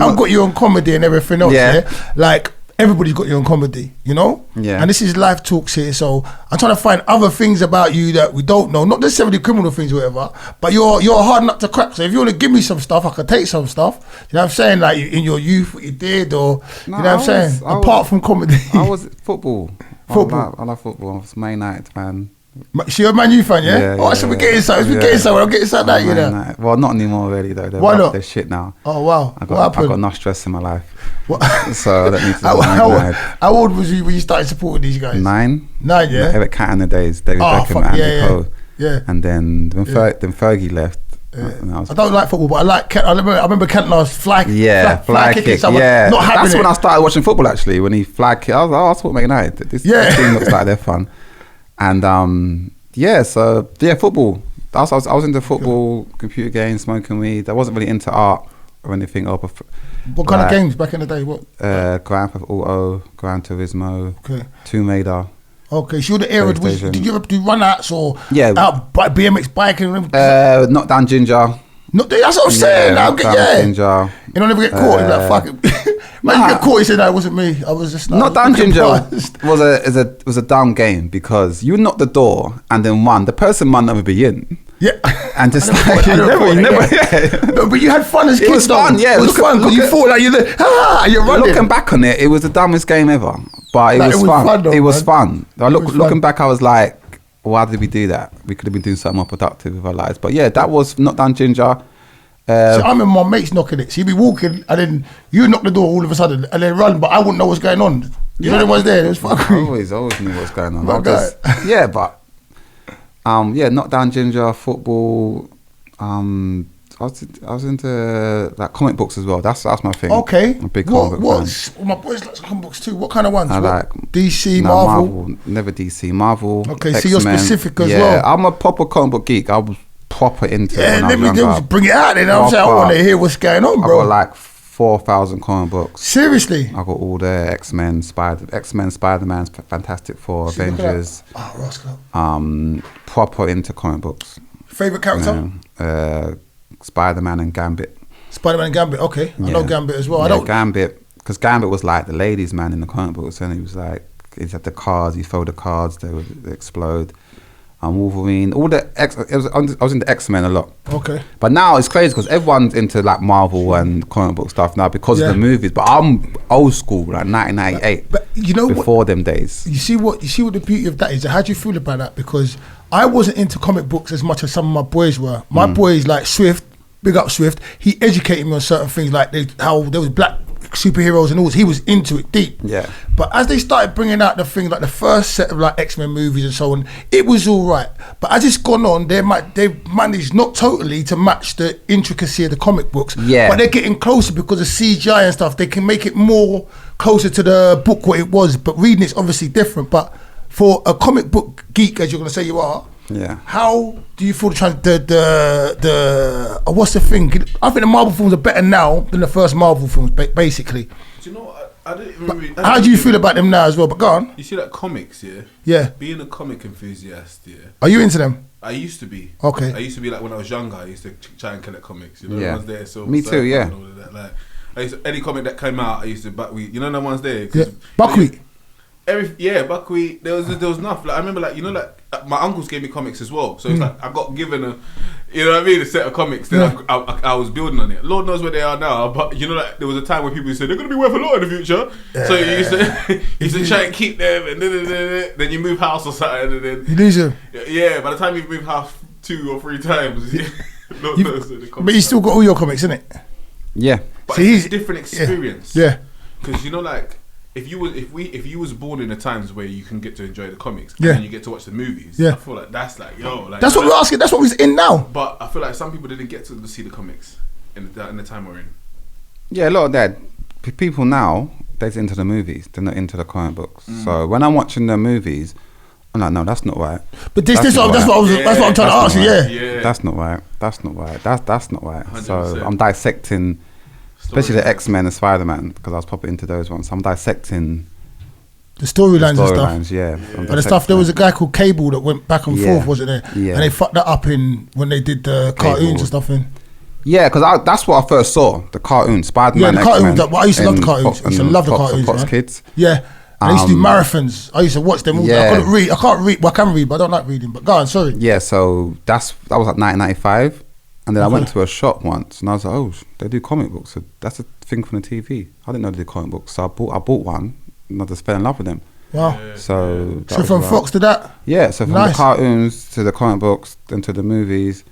I've got you on comedy and everything else. Yeah. Like. Everybody's got you on comedy, you know? Yeah. And this is live talks here, so I'm trying to find other things about you that we don't know, not necessarily criminal things or whatever, but you're a hard nut to crack. So if you want to give me some stuff, I can take some stuff. You know what I'm saying? Like in your youth, what you did, or you know what I'm saying? Apart from comedy. I was football. Football. I love football. I was Man United fan. So you're a Man U fan, yeah? So we're getting something. I'm getting something out, you know? Well, not anymore, really, though. Why not? They're shit now. Oh, wow. I've got enough stress in my life. What? So I don't need to. How old was you when you started supporting these guys? 9, yeah? Eric Cat in the days, David Beckham, Andy Cole. Yeah. And then when Fergie left, I don't like football, but I like Kent. I remember Cantona's fly kick. Yeah, that's when I started watching football. Actually, when he fly kick, I was like, "Oh, that's what Man United. This team looks like they're fun." And football. I was into football, computer games, smoking weed. I wasn't really into art or anything. What kind of games back in the day? What? Grand Theft Auto, Gran Turismo, Tomb Raider. Okay, so you're the era. Did you ever do run-outs or BMX biking? Not down Ginger. That's what I'm saying. Ginger. You don't ever get caught. You're like, fuck it. Man, you get caught. You say, "No, it wasn't me. I was just not down Ginger." was a dumb game because you knock the door and then the person might never be in. Yeah, and just No, but you had fun as kids. It was fun, yeah. It was fun because you thought like you're running. Looking back on it, it was the dumbest game ever, but it was fun. It was fun. Looking back, I was like, why did we do that? We could have been doing something more productive with our lives. But yeah, that was not down Ginger. So I remember my mates knocking it. So you'd be walking and then you knock the door all of a sudden and then run, but I wouldn't know what's going on. You know what was there? It was fucking. I always knew what's going on. Knock down Ginger, football. I was into like comic books as well. That's my thing. Okay. I'm a big comic book fan. My boys like comic books too. What kind of ones? I like DC, Marvel. Never DC, Marvel. Okay, X-Men. so you're specific as well. I'm a proper comic book geek. I was proper into it when I was younger. younger. Bring it out then. I'm saying, I want to hear what's going on, bro. I got like 4,000 comic books. Seriously? I got all the X-Men, Spider-Man, Fantastic Four, Avengers. Oh, Roscoe. Proper into comic books. Favourite character? Spider-Man and Gambit. Spider-Man and Gambit, okay. I know Gambit as well. Yeah, Gambit, because Gambit was like the ladies' man in the comic books, and he was like, he's at the cards, he throw the cards, they would explode. Wolverine, I was into X-Men a lot. Okay. But now it's crazy because everyone's into like Marvel and comic book stuff now because of the movies. But I'm old school, like 1998. But you know before them days. You see what the beauty of that is. How do you feel about that? Because I wasn't into comic books as much as some of my boys were. My boys like Swift, big up Swift. He educated me on certain things like how there was black superheroes and all. He was into it deep. Yeah. But as they started bringing out the thing like the first set of like X-Men movies and so on, it was all right. But as it's gone on, they managed not totally to match the intricacy of the comic books. Yeah. But they're getting closer because of CGI and stuff. They can make it more closer to the book what it was. But reading it's obviously different. But for a comic book geek, as you're going to say you are, how do you feel what's the thing? I think the Marvel films are better now than the first Marvel films, basically. Do you know what? I didn't even read. How do you feel about them now as well? But go on. You see like comics, yeah? Yeah. Being a comic enthusiast, yeah. Are you into them? I used to be. Okay. I used to be like when I was younger. I used to try and collect comics. You know, the ones there. So me too. Yeah. And all of that. Like, any comic that came out, I used to buckwheat. You know, the ones there. Yeah. Buckwheat. Buckwheat. There was enough. Like I remember, my uncles gave me comics as well. So it's like I got given a set of comics. Then I was building on it. Lord knows where they are now. But there was a time when people said they're going to be worth a lot in the future. So you used to try and keep them, and then you move house or something, and then you lose them. Yeah, by the time you've moved house 2 or 3 times, but you still got all your comics, innit? Yeah. But it's a different experience. Yeah. Because if you was born in the times where you can get to enjoy the comics and then you get to watch the movies, I feel like that's like that's what we're asking. That's what we're in now. But I feel like some people didn't get to see the comics in the time we're in. Yeah, a lot of that. People now they're into the movies. They're not into the comic books. So when I'm watching the movies, I'm like, no, that's not right. But that's what I'm trying to ask you. Yeah, that's not right. That's not right. That's not right. 100%. So I'm dissecting. Especially the X-Men and Spider-Man, because I was probably into those ones. So I'm dissecting the storylines and stuff. Yeah. And the stuff, there was a guy called Cable that went back and forth, wasn't there? Yeah. And they fucked that up when they did the cartoons and stuff in. Yeah, because that's what I first saw, the cartoons, Spider-Man, the cartoons. I used to love the cartoons. I used to love the cartoons, Fox Kids. Yeah. And I used to do marathons. I used to watch them all day. I couldn't read. I can't read. Well, I can read, but I don't like reading. But go on, sorry. Yeah, so that was like 1995. And then I went to a shop once, and I was like, "Oh, they do comic books. So that's a thing from the TV. I didn't know they did comic books, so I bought one, and I just fell in love with them. Wow. So from Fox to that. Yeah. So from the cartoons to the comic books, then to the movies.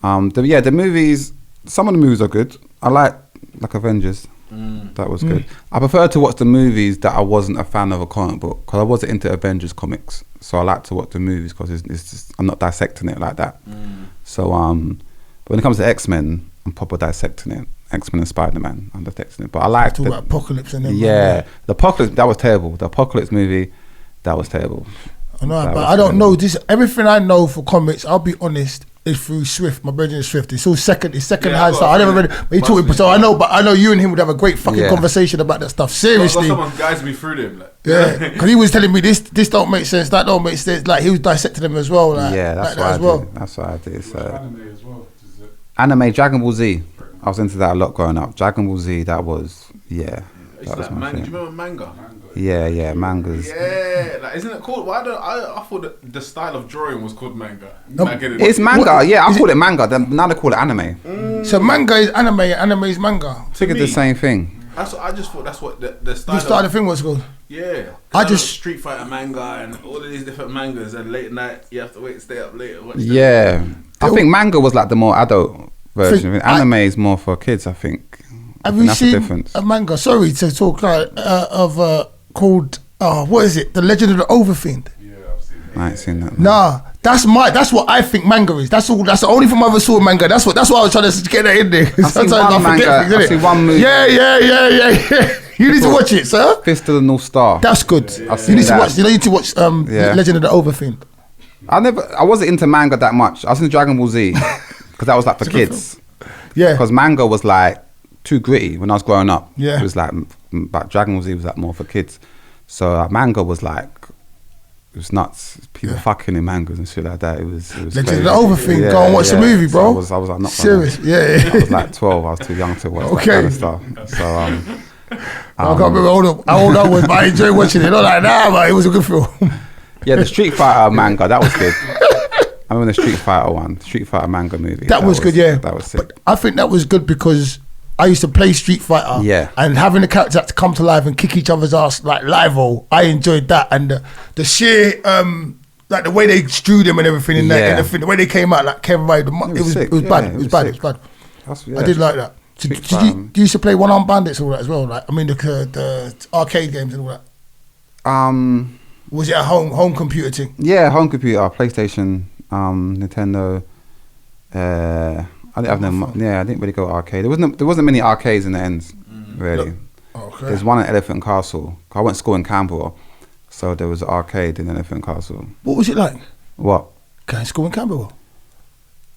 The movies. Some of the movies are good. I like Avengers. That was good. I prefer to watch the movies that I wasn't a fan of a comic book, because I wasn't into Avengers comics. So I like to watch the movies because it's just, I'm not dissecting it like that. So But when it comes to X-Men, I'm proper dissecting it. X-Men and Spider-Man, I'm dissecting it. But I like talk about Apocalypse and them. Yeah, the Apocalypse, that was terrible. The Apocalypse movie, that was terrible. I know, but I don't know this. Everything I know for comics, I'll be honest, is through Swift. My brother is Swift. It's all second hand stuff. I never read it, but he taught me. So I know you and him would have a great fucking conversation about that stuff. Seriously, someone guides me through them. Like. Yeah, because he was telling me this don't make sense, that don't make sense. Like he was dissecting them as well. Like, yeah, that's like what I do. do. That's what I do. So anime as well. Anime, Dragon Ball Z. I was into that a lot growing up. Dragon Ball Z, that was that was my thing. Do you remember manga? Yeah, mangas. Yeah, like, isn't it called? Why don't I thought that the style of drawing was called manga. It's manga. I call it manga. Now they call it anime. So manga is anime, anime is manga. I think it's the same thing. I just thought that's what the style. The style of thing was called. Yeah, I just Street Fighter manga and all of these different mangas, and late night you have to stay up late and watch them. Yeah, I think manga was like the more adult version. Anime is more for kids, I think. Have you seen a manga? Sorry to talk called what is it? The Legend of the Overfiend. Yeah, I've seen that. I ain't seen that. Nah, that's what I think manga is. That's all. That's the only thing I ever saw manga. That's why I was trying to get that in there. Sometimes I forget things, innit? I've seen one movie. Yeah. You need to watch it, sir. Fist of the North Star. That's good. You need to watch. You need to watch Legend of the Overfiend. I wasn't into manga that much. I was into Dragon Ball Z because that was like for kids. Yeah. Because manga was like too gritty when I was growing up. Yeah. It was like Dragon Ball Z was like more for kids. So manga was like, it was nuts. People fucking in mangas and shit like that. It was Legend of the Overfiend. Go and watch the movie, bro. So I was like, not serious. Yeah. I was like 12. I was too young to watch that kind of stuff. So I can't remember how old I was, but I enjoyed watching it. Not like that, but it was a good film. Yeah, the Street Fighter manga, that was good. I remember the Street Fighter one, Street Fighter manga movie. That was good, yeah. That was sick. But I think that was good because I used to play Street Fighter. Yeah. And having the characters to come to life and kick each other's ass like live-o, I enjoyed that. And the sheer, like the way they drew them and everything in that, and the way they came out, like Kevin Ray, it was bad. It was bad. I did like that. So did you used to play One-Armed Bandits and all that as well? Like, I mean, the arcade games and all that. Was it a home computer thing? Yeah, home computer, PlayStation, Nintendo. I didn't have them. Yeah, I didn't really go arcade. There wasn't many arcades in the ends, really. Okay. There's one at Elephant Castle. I went to school in Camberwell, so there was an arcade in Elephant Castle. What was it like? What? Going to school in Camberwell.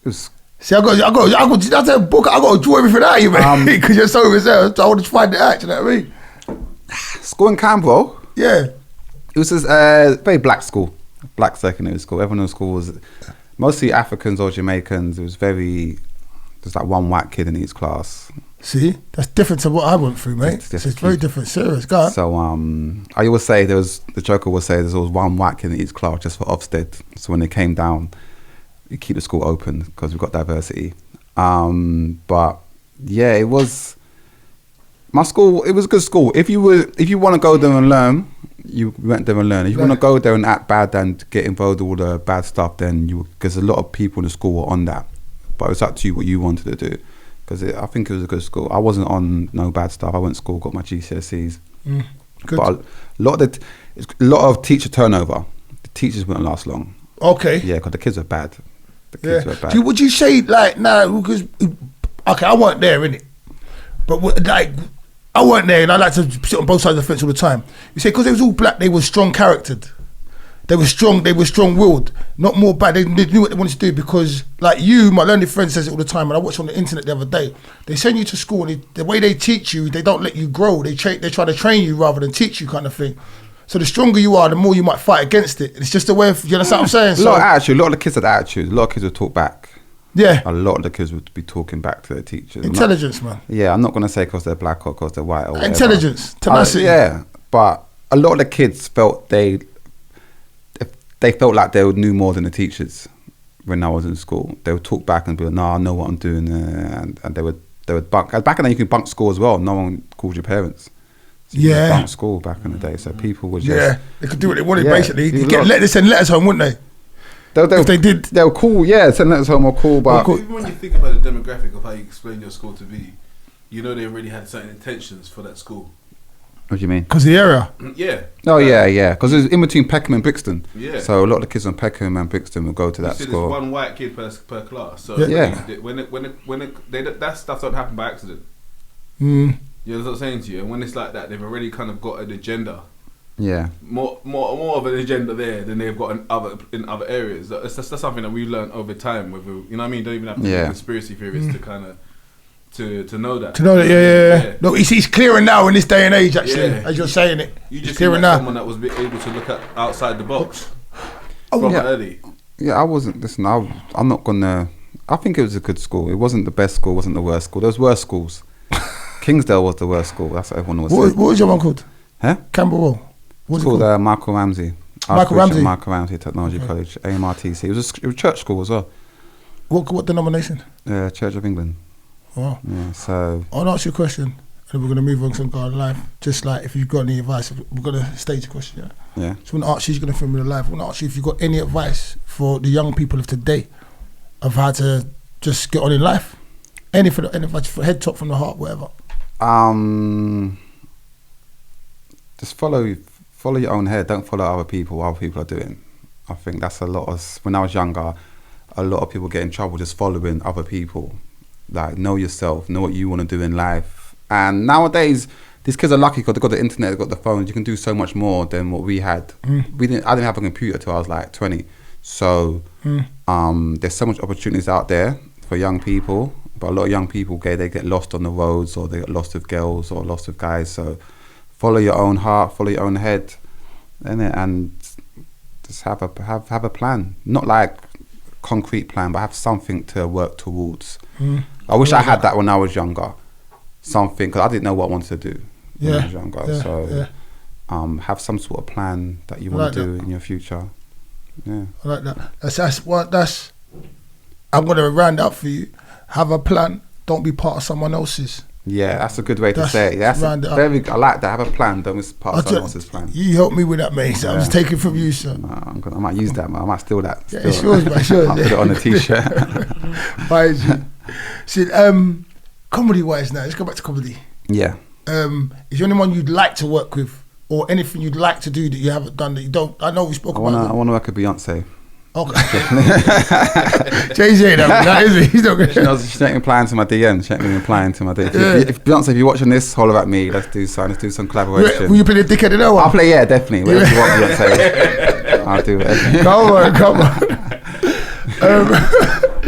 It was. See, I got. That's a book. I got to draw everything out of you, man, because you're so reserved. I wanted to find it out. You know what I mean? School in Camberwell. Yeah. It was a very black school, black secondary school. Everyone in the school was mostly Africans or Jamaicans. It was there's like one white kid in each class. See, that's different to what I went through, mate. It's very different. Serious, go on. So I always say the Joker will say there's always one white kid in each class just for Ofsted. So when they came down, you keep the school open because we've got diversity. But yeah, it was my school. It was a good school. If you want to go there and learn, you went there and learn. If you want to go there and act bad and get involved with all the bad stuff, then because a lot of people in the school were on that. But it's up to you what you wanted to do. Because I think it was a good school. I wasn't on no bad stuff. I went to school, got my GCSEs. Good. But a lot of teacher turnover. The teachers wouldn't last long. Okay. Yeah, because the kids were bad. The kids were bad. Would you say like because okay, I weren't there innit, but like I weren't there, and I like to sit on both sides of the fence all the time. You say because they was all black, they were strong charactered. They were strong-willed, not more bad. They knew what they wanted to do because, like you, my learned friend says it all the time, and I watched on the internet the other day. They send you to school, and the way they teach you, they don't let you grow. They try to train you rather than teach you, kind of thing. So the stronger you are, the more you might fight against it. It's just a way of, you understand what I'm saying? A lot of attitude. A lot of the kids had attitude. A lot of kids would talk back. Yeah. A lot of the kids would be talking back to their teachers. Intelligence, man. Yeah, I'm not going to say because they're black or because they're white or whatever. Intelligence, tenacity. Yeah, but a lot of the kids felt they felt like they knew more than the teachers when I was in school. They would talk back and be like, "No, I know what I'm doing," and they would bunk. Back in then, you could bunk school as well. No one called your parents. So you could bunk school back in the day. So people would just they could do what they wanted basically. They send letters home, wouldn't they? If they did, they were cool. Yeah, send letters home or cool. But even when you think about the demographic of how you explain your school to be, you know they already had certain intentions for that school. What do you mean? Because the area. Yeah. Oh yeah. Because it's in between Peckham and Brixton. Yeah. So a lot of the kids on Peckham and Brixton will go to that school. There's one white kid per class. So that stuff don't happen by accident. You know what I'm saying to you? And when it's like that, they've already kind of got an agenda. Yeah. More of an agenda there than they've got in other areas. That's something that we've learned over time. You know what I mean? Don't even have to be a conspiracy theorist to kind of to know that. To know that, yeah. No, it's clearer now in this day and age. Actually, as you're saying it, you just clearer now. Someone that was able to look at outside the box from early. Yeah, I wasn't. Listen, I'm not gonna. I think it was a good school. It wasn't the best school. It wasn't the worst school. There was worse schools. Kingsdale was the worst school. That's what everyone was saying. What was your one called? Huh? Camberwell. It's called Michael Ramsey. Michael Ramsey Technology College, AMRTC. It was a church school as well. What denomination? Church of England. Wow. Yeah, so I'll ask you a question, and then we're going to move on to some kind of life. Just like if you've got any advice, we're going to stage a question. Yeah. So I'm going to ask you, she's going to film me live. I'm going to ask you if you've got any advice for the young people of today of how to just get on in life. Any advice for head top from the heart, whatever. Just follow your own head. Don't follow other people. What other people are doing. I think that's a lot of. When I was younger, a lot of people get in trouble just following other people. Like, know yourself, know what you want to do in life. And nowadays, these kids are lucky because they've got the internet, they've got the phones. You can do so much more than what we had. I didn't have a computer till I was like 20. So there's so much opportunities out there for young people. But a lot of young people, they get lost on the roads, or they get lost with girls or lost with guys. So follow your own heart, follow your own head, and just have a plan. Not like concrete plan, but have something to work towards. I wish I had that when I was younger. Something, because I didn't know what I wanted to do when I was younger. Have some sort of plan that you want to do in your future. Yeah, I like that. That's. I'm gonna round up for you. Have a plan. Don't be part of someone else's. Yeah, that's a good way to say it. That's I like that. Have a plan. Don't be part of someone else's plan. You helped me with that, mate. So I'm just taking from you, sir. I might use that, man. I might steal that. Yeah, it's yours, man. Sure. I'll put it on a t-shirt. See, comedy-wise now, let's go back to comedy. Yeah. Is there anyone you'd like to work with, or anything you'd like to do that you haven't done that you don't? I know we spoke about it. I want to work with Beyonce. Okay. Jay-Z, that is it. He's not going she's not replying to my DM. She's not replying to my DM. If Beyonce, if you're watching this, holler at me. Let's do some collaboration. Will you play the dickhead in that one? I'll play, definitely. Whatever you want, Beyonce. I'll do it. Come on.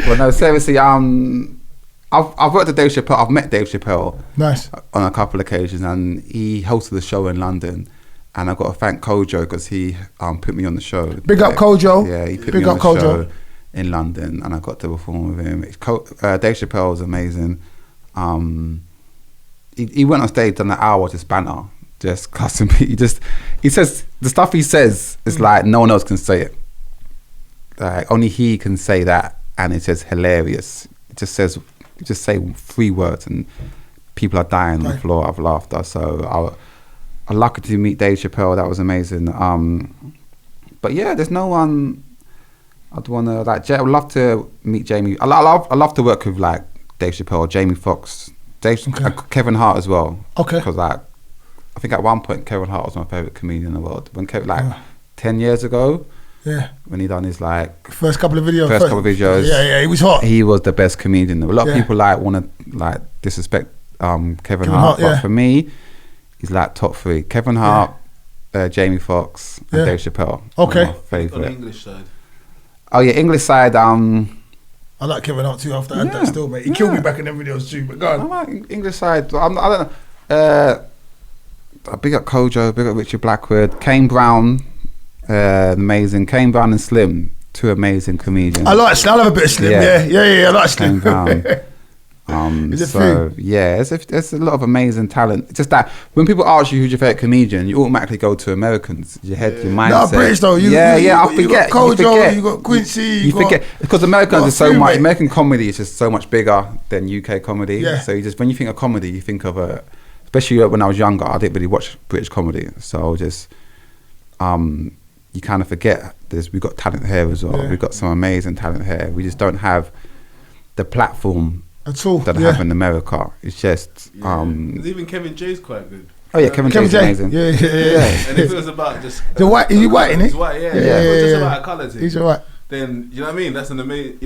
Well, no, seriously, I've worked with Dave Chappelle. I've met Dave Chappelle. Nice. On a couple of occasions, and he hosted the show in London. And I've got to thank Kojo because he put me on the show. Big up Kojo. Yeah, he put me on the show in London, and I got to perform with him. Dave Chappelle was amazing. He went on stage, done an hour just banter, just cussing me. He says the stuff he says is like no one else can say it. Like only he can say that, and it says hilarious. It just say 3 words, and people are dying on the floor of laughter. So I'm lucky to meet Dave Chappelle. That was amazing. But yeah, there's no one I'd want to like. I'd love to meet Jamie. I love to work with like Dave Chappelle, Jamie Foxx, Kevin Hart as well. Okay. Because like I think at one point Kevin Hart was my favorite comedian in the world. When 10 years ago. Yeah. When he done his like first couple of videos. Yeah, he was hot. He was the best comedian. A lot of people want to disrespect Kevin Hart, but for me, he's like top 3. Kevin Hart, Jamie Foxx, and Dave Chappelle. Okay. My favorite. On the English side. Oh yeah, English side. I like Kevin Hart too. After that still, mate. He killed me back in them videos too. But go on. I like English side. I don't know. Big up Kojo. Big up Richard Blackwood. Kane Brown. Amazing. Kane Brown and Slim. 2 amazing comedians. I love a bit of Slim. Yeah. I like Slim. Kane Brown. There's a lot of amazing talent. It's just that when people ask you who's your favorite comedian, you automatically go to Americans. Your mindset. No, British though. I forget. You got Kojo, you got Quincy. You forget because Americans is so much. American comedy is just so much bigger than UK comedy. Yeah. So when you think of comedy, you think of especially when I was younger, I didn't really watch British comedy. So just you kind of forget. We've got talent here as well. We've got some amazing talent here. We just don't have the platform. At all that I have in America. It's just even Kevin J's quite good. Oh yeah, Kevin James is amazing. Yeah. And if it was about just the white, is he white, isn't he? He's white, yeah. If it was just about a colour thing, he's alright. Then you know what I mean. That's an amazing.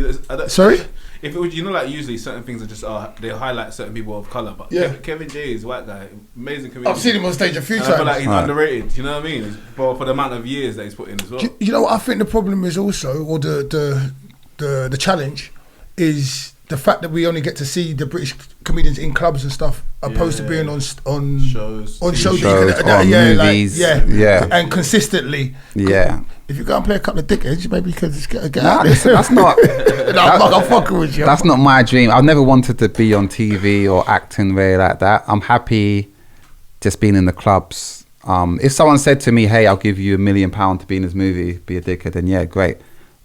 Sorry. If it was, like usually certain things are just they highlight certain people of colour, but Kevin J is a white guy, amazing comedian. I've seen him on stage a few times. I feel like he's underrated. You know what I mean? For the amount of years that he's put in as well. You know what I think the problem is also, or the challenge, is the fact that we only get to see the British comedians in clubs and stuff, opposed to being on shows, movies, and consistently. Yeah. If you go and play a couple of dickheads, maybe you can just get out there. That's not. I'm fucking with you. That's not my dream. I've never wanted to be on TV or acting really like that. I'm happy just being in the clubs. If someone said to me, "Hey, I'll give you £1 million to be in this movie, be a dickhead," then yeah, great.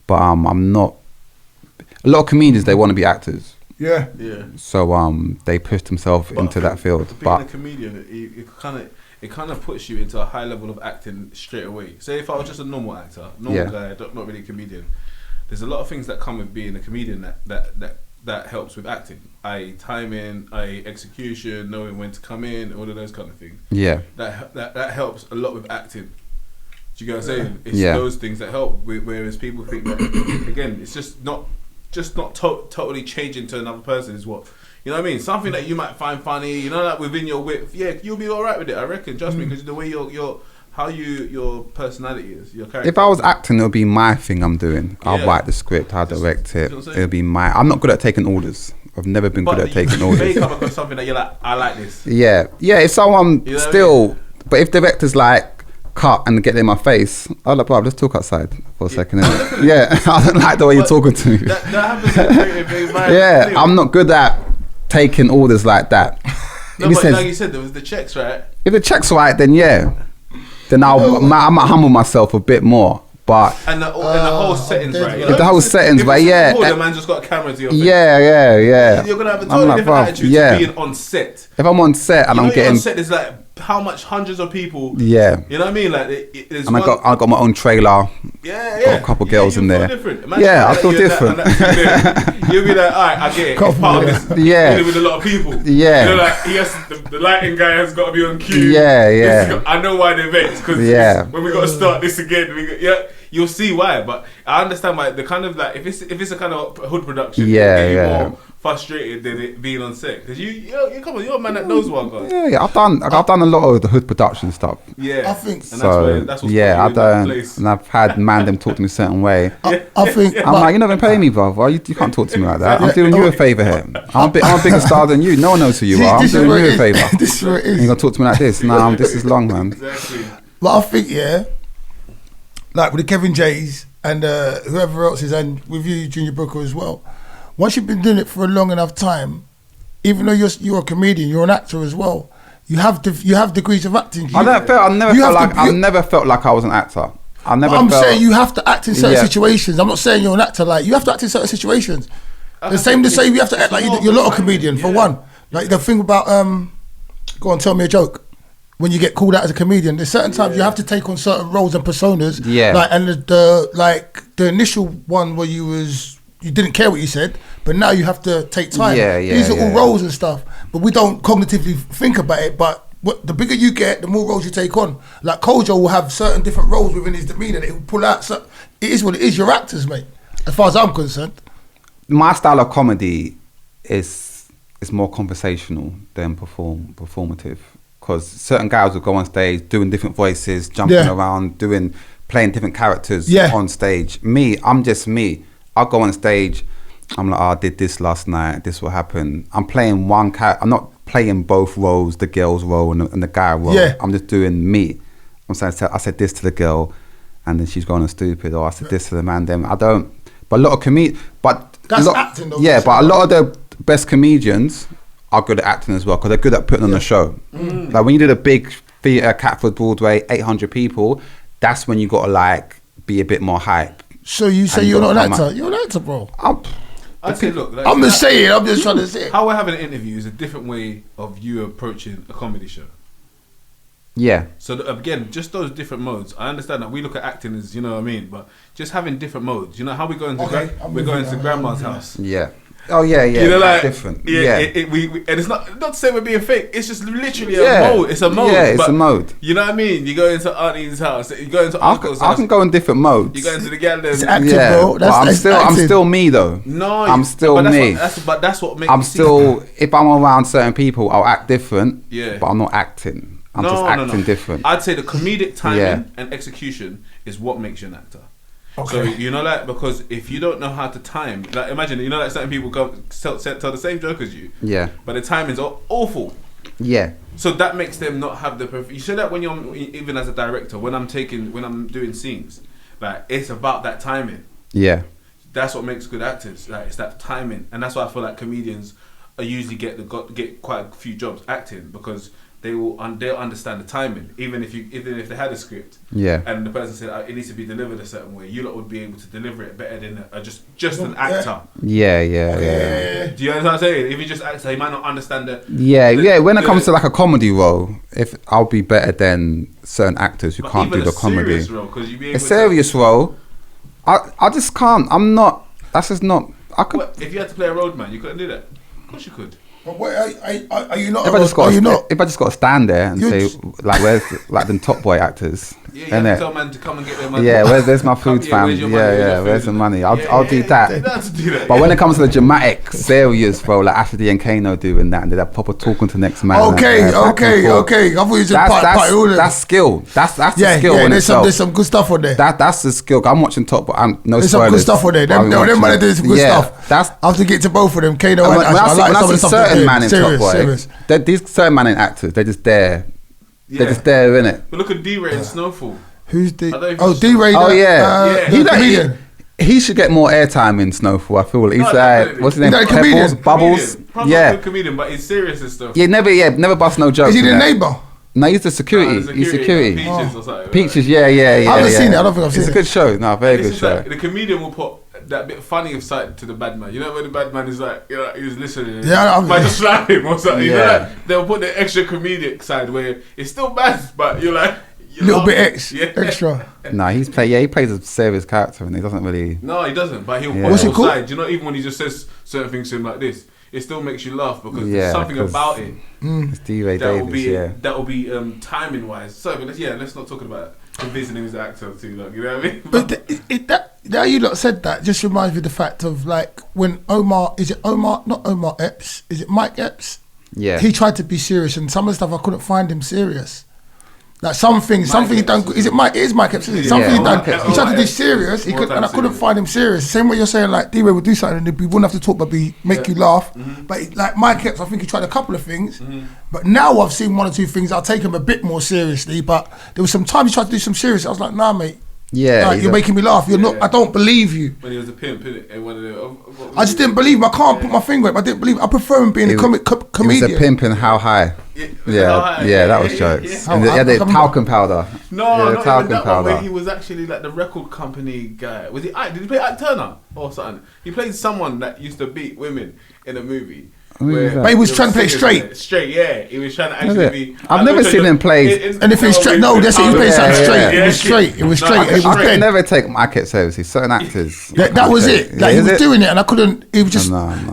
But I'm not. A lot of comedians, they want to be actors. Yeah. So they push themselves into that field. Being a comedian, it kind of puts you into a high level of acting straight away. Say if I was just a normal actor, guy, not really a comedian, there's a lot of things that come with being a comedian that helps with acting. Timing, execution, knowing when to come in, all of those kind of things. Yeah. That helps a lot with acting. Do you get what I'm saying? It's those things that help. Whereas people think that again, it's just not totally changing to another person is what. You know what I mean? Something that you might find funny, you know, like within your wit. Yeah, you'll be all right with it, I reckon. Trust me, because the way your personality is, your character. If I was acting, it would be my thing I'm doing. I'll write the script, I'll direct it. It'll be my. I'm not good at taking orders. I've never been good at taking orders. But you come across something that you're like, I like this. Yeah. If someone but if directors like cut and get in my face, I'm like, bro, let's talk outside for a second. Yeah, I don't like the way you're talking to me. That happens in creative. Yeah, I'm not good at taking orders like that. No, but like you said, there was the checks, right? If the check's right, then I might humble myself a bit more. But and the whole settings, right? The whole settings, but yeah. The man just got a camera to your face. Yeah. You're gonna have a totally different attitude to being on set. If I'm on set and I'm getting on set, there's like how much hundreds of people. Yeah. You know what I mean? Like there's and I got my own trailer. Yeah. Got a couple girls in there. I feel different. You'll be like, alright, I get it. It's part of this. Yeah. Dealing with a lot of people. Yeah. You know, like the lighting guy has got to be on cue. Yeah. I know why they're vexed because when we got to start this again, you'll see why. But I understand why the kind of like if it's a kind of hood production, get you more frustrated than it being on set because you come on, you're a man that knows what God. Yeah. I've done a lot of the hood production stuff. Yeah, I think so. That's I don't, and I've had them talk to me a certain way. I think I'm like, you're not gonna pay me, brother. You can't talk to me like that. I'm doing you a favour here. I'm a bigger star than you. No one knows who you are. I'm doing you a favour. This is where it is. And you're gonna talk to me like this? Nah, this is long, man. Exactly. But I think like with the Kevin J's and whoever else is, and with you, Junior Booker as well. Once you've been doing it for a long enough time, even though you're a comedian, you're an actor as well. You have degrees of acting. I never felt like I was an actor. I'm saying you have to act in certain situations. I'm not saying you're an actor. Like you have to act in certain situations. The same to say you have to act like you're not a comedian for one. Like the thing about go on, tell me a joke. When you get called out as a comedian, there's certain times you have to take on certain roles and personas. Yeah. Like and the initial one where you didn't care what you said, but now you have to take time. These are all roles and stuff, but we don't cognitively think about it. But the bigger you get, the more roles you take on. Like Kojo will have certain different roles within his demeanour that he'll pull out. So it is what it is. You're actors, mate. As far as I'm concerned, my style of comedy is more conversational than performative. Because certain guys will go on stage doing different voices, jumping around, playing different characters on stage. Me, I'm just me. I'll go on stage, I'm like, I did this last night, this will happen. I'm playing one character, I'm not playing both roles, the girl's role and the guy role. I'm just doing me. I'm saying, I said this to the girl and then she's going stupid, or I said this to the man, then I don't. But a lot of acting though. Yeah, but a lot of the best comedians are good at acting as well, because they're good at putting on a show. Like when you did a big theatre, Catford, Broadway, 800 people, that's when you got to like be a bit more hype. So you say you're not an actor? You're an actor, bro. I'd say, look, like, I'm just saying. I'm just trying to say. How we're having an interview is a different way of you approaching a comedy show. Yeah. So again, just those different modes. I understand that we look at acting as, you know what I mean, but just having different modes. You know how we go into we're going to grandma's house. Yeah. Oh yeah, You know, like different. We and it's not to say we're being fake. It's just literally a mode. It's a mode. Yeah, it's a mode. You know what I mean? You go into auntie's house. You go into uncle's house. I can go in different modes. You go into the gal. It's active, bro. I'm still me though. No, I'm still me. But that's what makes. I'm still. If I'm around certain people, I'll act different. Yeah. But I'm not acting. I'm just acting different. I'd say the comedic timing and execution is what makes you an actor. Okay. So you know, like, because if you don't know how to time, like, imagine, you know, like certain people tell the same joke as you. Yeah. But the timing's awful. Yeah. So that makes them not have the. You say that when you're even as a director, when I'm doing scenes, like, it's about that timing. Yeah. That's what makes good actors. Like, it's that timing, and that's why I feel like comedians usually get quite a few jobs acting, because they'll understand the timing, even if they had a script, and the person said it needs to be delivered a certain way, you lot would be able to deliver it better than just an actor. Yeah. Do you understand what I'm saying? If you just actor, you might not understand that. When it comes to like a comedy role, if I'll be better than certain actors who can't do the comedy. A serious role, I just can't. I'm not. That's just not. I could. What, if you had to play a roadman, you couldn't do that. Of course you could. But are you not? If I just got to stand there and say, like, where's like the top boy actors? Yeah, you have to tell man to come and get their money. Yeah, where's my food, fam? Where's the money? I'll do that. But when it comes to the dramatic, serious role, like Ashley and Kano doing that, and they're proper talking to the next man. Okay. I thought you said that's skill. That's the skill. Yeah, there's some good stuff on there. That's the skill. I'm watching Top, but I'm no there's spoilers. some good stuff on there. Them man doing some good stuff. I have to get to both of them. Kano and Ashley. I like certain man in Top Boy. These certain man in actors, they're just there. They're just there, innit? But look at D-Ray in Snowfall. Who's D-Ray? D-Ray. Oh yeah. He should get more airtime in Snowfall. I feel he's what's his name? Comedian. Bubbles. Yeah. Good comedian, but he's serious and stuff. Yeah, never bust no jokes. Is he the neighbour? No, he's the security. He's security. Peaches or something. Peaches, yeah. I haven't seen it. I don't think I've seen it. It's a good show. No, very good show. The comedian will put that bit funny of side to the bad man. You know when the bad man is like, you know, he was listening. Yeah, might just slap him or something. Yeah. You know, like, they'll put the extra comedic side where it's still bad, but you're like. A little bit extra. No, he plays a serious character and he doesn't really. No, he doesn't. But he'll put it side. You know, even when he just says certain things to him like this, it still makes you laugh because there's something about it. It's D-Ray Davis. That will be timing wise. So, but let's not talk about convincing him as an actor too long. You know what I mean? But now you lot said that just reminds me of the fact of like when not Omar Epps? Is it Mike Epps? Yeah. He tried to be serious and some of the stuff I couldn't find him serious. Like something he done. Is it Mike? It is Mike Epps. Something he done. He tried to be serious. And I couldn't find him serious. Same way you're saying like D-Ray would do something and we wouldn't have to talk, but make you laugh. Mm-hmm. But like Mike Epps, I think he tried a couple of things. Mm-hmm. But now I've seen one or two things. I'll take him a bit more seriously. But there was some time he tried to do some serious. I was like, nah, mate. Yeah, like, you're making me laugh. You're not. I don't believe you. When he was a pimp, and one of the. I just didn't believe him. I can't put my finger up. I didn't believe. I prefer him being a comedian. He was a pimp and how high? That was jokes. And they had the talcum powder. No, not talcum even powder. Where he was actually like the record company guy. Was he? Did he play Ike Turner or something? He played someone that used to beat women in a movie. But he was trying to play straight. Straight, yeah. He was trying to actually be. I've never seen him play anything straight. No, that's it. He was playing something straight. It was straight. It was straight. I could never take Mike Epps seriously. Certain actors. That was it. Like he was doing it, and I couldn't. He was just.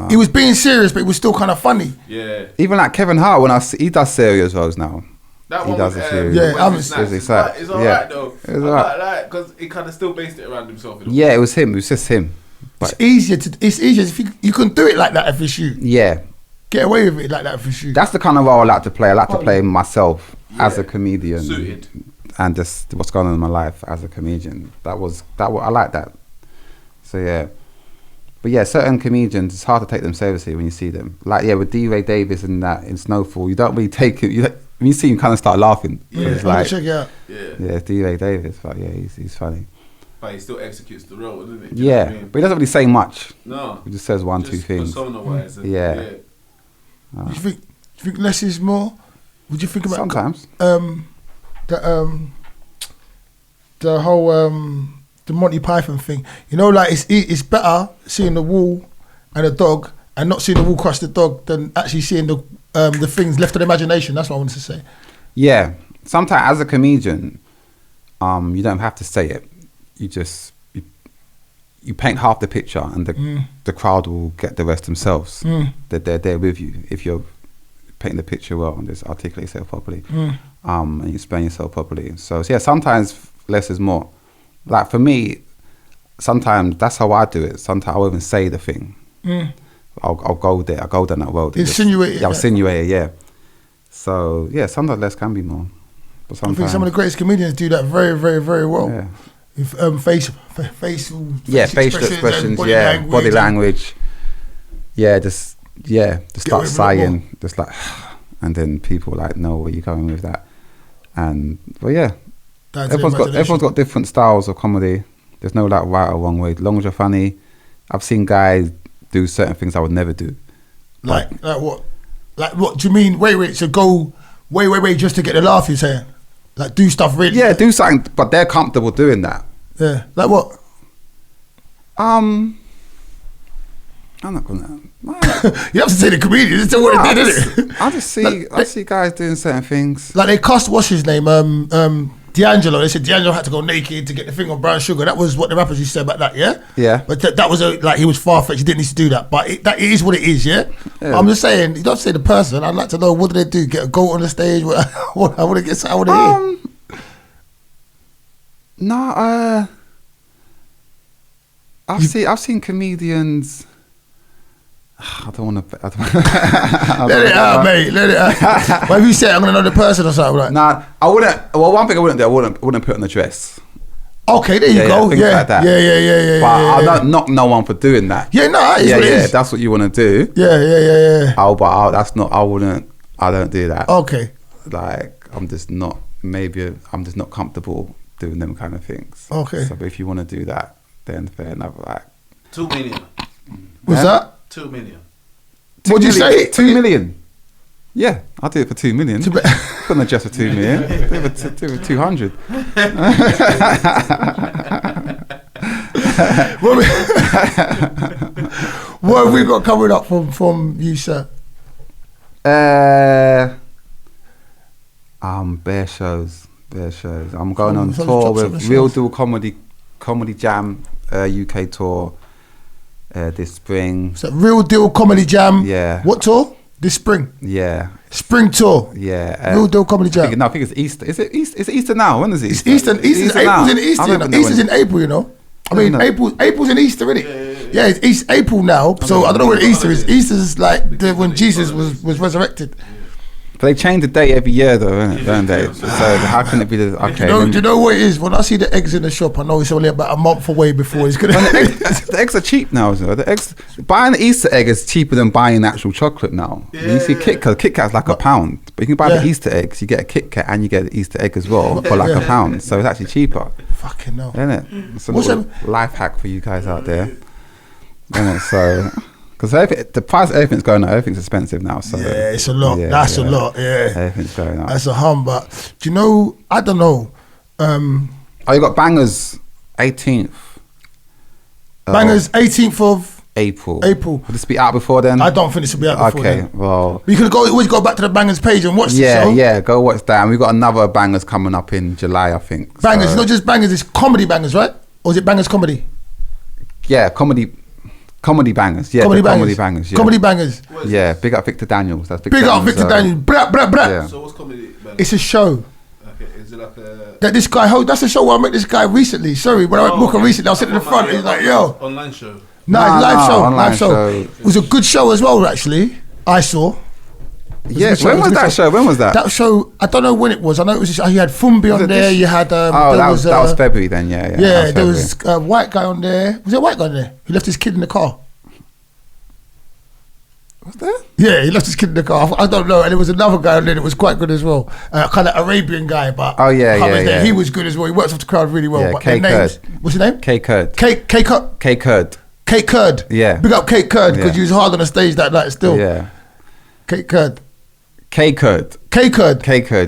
He was being serious, but it was still kind of funny. Yeah. Even like Kevin Hart, he does serious roles now. That he one does was, a serious. It's alright though. It's alright because he kind of still based it around himself. Yeah, it was him. It was just him. It's easier if you can do it like that if it's you. Yeah. Get away with it like that for sure. That's the kind of role I like to play. I like to play myself as a comedian. Suited. And just what's going on in my life as a comedian. I like that. So yeah. But yeah, certain comedians, it's hard to take them seriously when you see them. Like with D-Ray Davis and that in Snowfall, you don't really take it. When you see him, kind of start laughing. Yeah, it's like, check it out. Yeah, D-Ray Davis, but yeah, he's funny. But he still executes the role, doesn't he? But he doesn't really say much. No. He just says two things. Persona-wise. Yeah. Do you think less is more? Would you think about sometimes the whole the Monty Python thing? You know, like it's better seeing the wall and the dog and not seeing the wall crush the dog than actually seeing the things left to the imagination. That's what I wanted to say. Yeah, sometimes as a comedian, you don't have to say it. You just you paint half the picture and the crowd will get the rest themselves. They're there with you if you're painting the picture well and just articulate yourself properly, and you explain yourself properly. So yeah, sometimes less is more. Like for me, sometimes that's how I do it. Sometimes I'll even say the thing. I'll go there. I'll go down that road. Insinuate it. Yeah, I'll insinuate it, yeah. So yeah, sometimes less can be more. But I think some of the greatest comedians do that very, very, very well. Yeah. If, facial expressions, body language. Yeah, just start sighing, just like, and then people like know where you're going with that. And but yeah, everyone's got different styles of comedy. There's no like right or wrong way. As long as you're funny. I've seen guys do certain things I would never do. Like what? Like what do you mean? Wait. So go wait just to get the laugh. You're saying? Like do stuff really? Yeah, do something, but they're comfortable doing that. Yeah, like what? I'm not gonna. You have to say the comedian. It's what it did, isn't it? I see guys doing certain things. Like they cast what's his name? D'Angelo. They said D'Angelo had to go naked to get the thing on Brown Sugar. That was what the rappers used to say about that. Yeah. Yeah. But that was like he was far-fetched. He didn't need to do that. But it is what it is. Yeah. I'm just saying. You don't say the person. I'd like to know what do they do? Get a goat on the stage? I want to get. I want to hear. No, I've seen comedians. I don't want to. Let it out, mate. Let it out. What if you say I'm gonna know the person or something like? Nah, I wouldn't. Well, one thing I wouldn't do, I wouldn't put on a dress. Okay, there you go. Things like that. Yeah. But I don't knock no one for doing that. Yeah, no, that is what it is. That's what you want to do. Yeah. That's not. I wouldn't. I don't do that. Okay. Like I'm just not. Maybe I'm just not comfortable doing them kind of things. Okay. So if you want to do that, then fair enough. Like 2 million. What's that? 2 million. What'd you say? 2 million. Yeah, I'll do it for 2 million. Couldn't adjust for 2 million. Do it for 200. What have we got coming up from you, sir? Bare shows. I'm going on tour with Real Deal Comedy Jam UK tour this spring. So Real Deal Comedy Jam. Yeah. What tour? This spring. Yeah. Spring tour. Yeah. Real Deal Comedy Jam. I think it's Easter. Is it Easter? It's Easter now. When is it? It's Easter. April's in Easter. You know? Easter's in April. You know. I mean, April's in Easter, isn't it? Yeah, it's April now. So I don't know what Easter is. Easter's like when Jesus was resurrected. But they change the date every year, though, don't they? So how can it be the okay? Do you know what it is? When I see the eggs in the shop, I know it's only about a month away before it's gonna. The eggs are cheap now, isn't it? The eggs, buying an Easter egg is cheaper than buying actual chocolate now. Yeah. You see, Kit Kat's like £1, but you can buy the Easter eggs. You get a Kit Kat and you get an Easter egg as well for like £1. So it's actually cheaper. Fucking hell, isn't it? It's a little life hack for you guys out there. Isn't it? So. Because the price of everything's going up, everything's expensive now. So yeah, it's a lot. That's a lot. Yeah, everything's going up. That's a hum. But do you know? I don't know. You got Bangers 18th. Bangers 18th of April. Will this be out before then? I don't think this will be out before then. Okay, well, you can always go back to the Bangers page and watch the show. Yeah, go watch that. And we've got another Bangers coming up in July, I think. Bangers, not just Bangers. It's comedy Bangers, right? Or is it Bangers comedy? Yeah, comedy bangers, yeah. Comedy bangers, yeah. Comedy bangers. Yeah, big up Victor Daniels. That's big up Victor Daniels. Blah, blah, blah. Yeah. So what's comedy bangers? It's a show. Okay, is it like a... That this guy, that's a show where I met this guy recently. Sorry, when I went booking recently, I was sitting in the front. He's like, yo. Online show? No, it's live show. It was a good show as well, actually. I saw. Yeah, when was that show? When was that? That show, I don't know when it was. I know it was. You had Fumbi on there. You had. That was February then. Yeah. Yeah, there was a white guy on there. Was there a white guy on there? He left his kid in the car. Was there? Yeah, he left his kid in the car. I don't know. And there was another guy on there that was quite good as well. Kind of Arabian guy, but yeah. He was good as well. He works off the crowd really well. Yeah, but K Curd. What's his name? K Curd. K Curd. Kate Curd. Yeah. Big up Kate Curd because you was hard on the stage that night still. Yeah. Kate Curd. K Curd.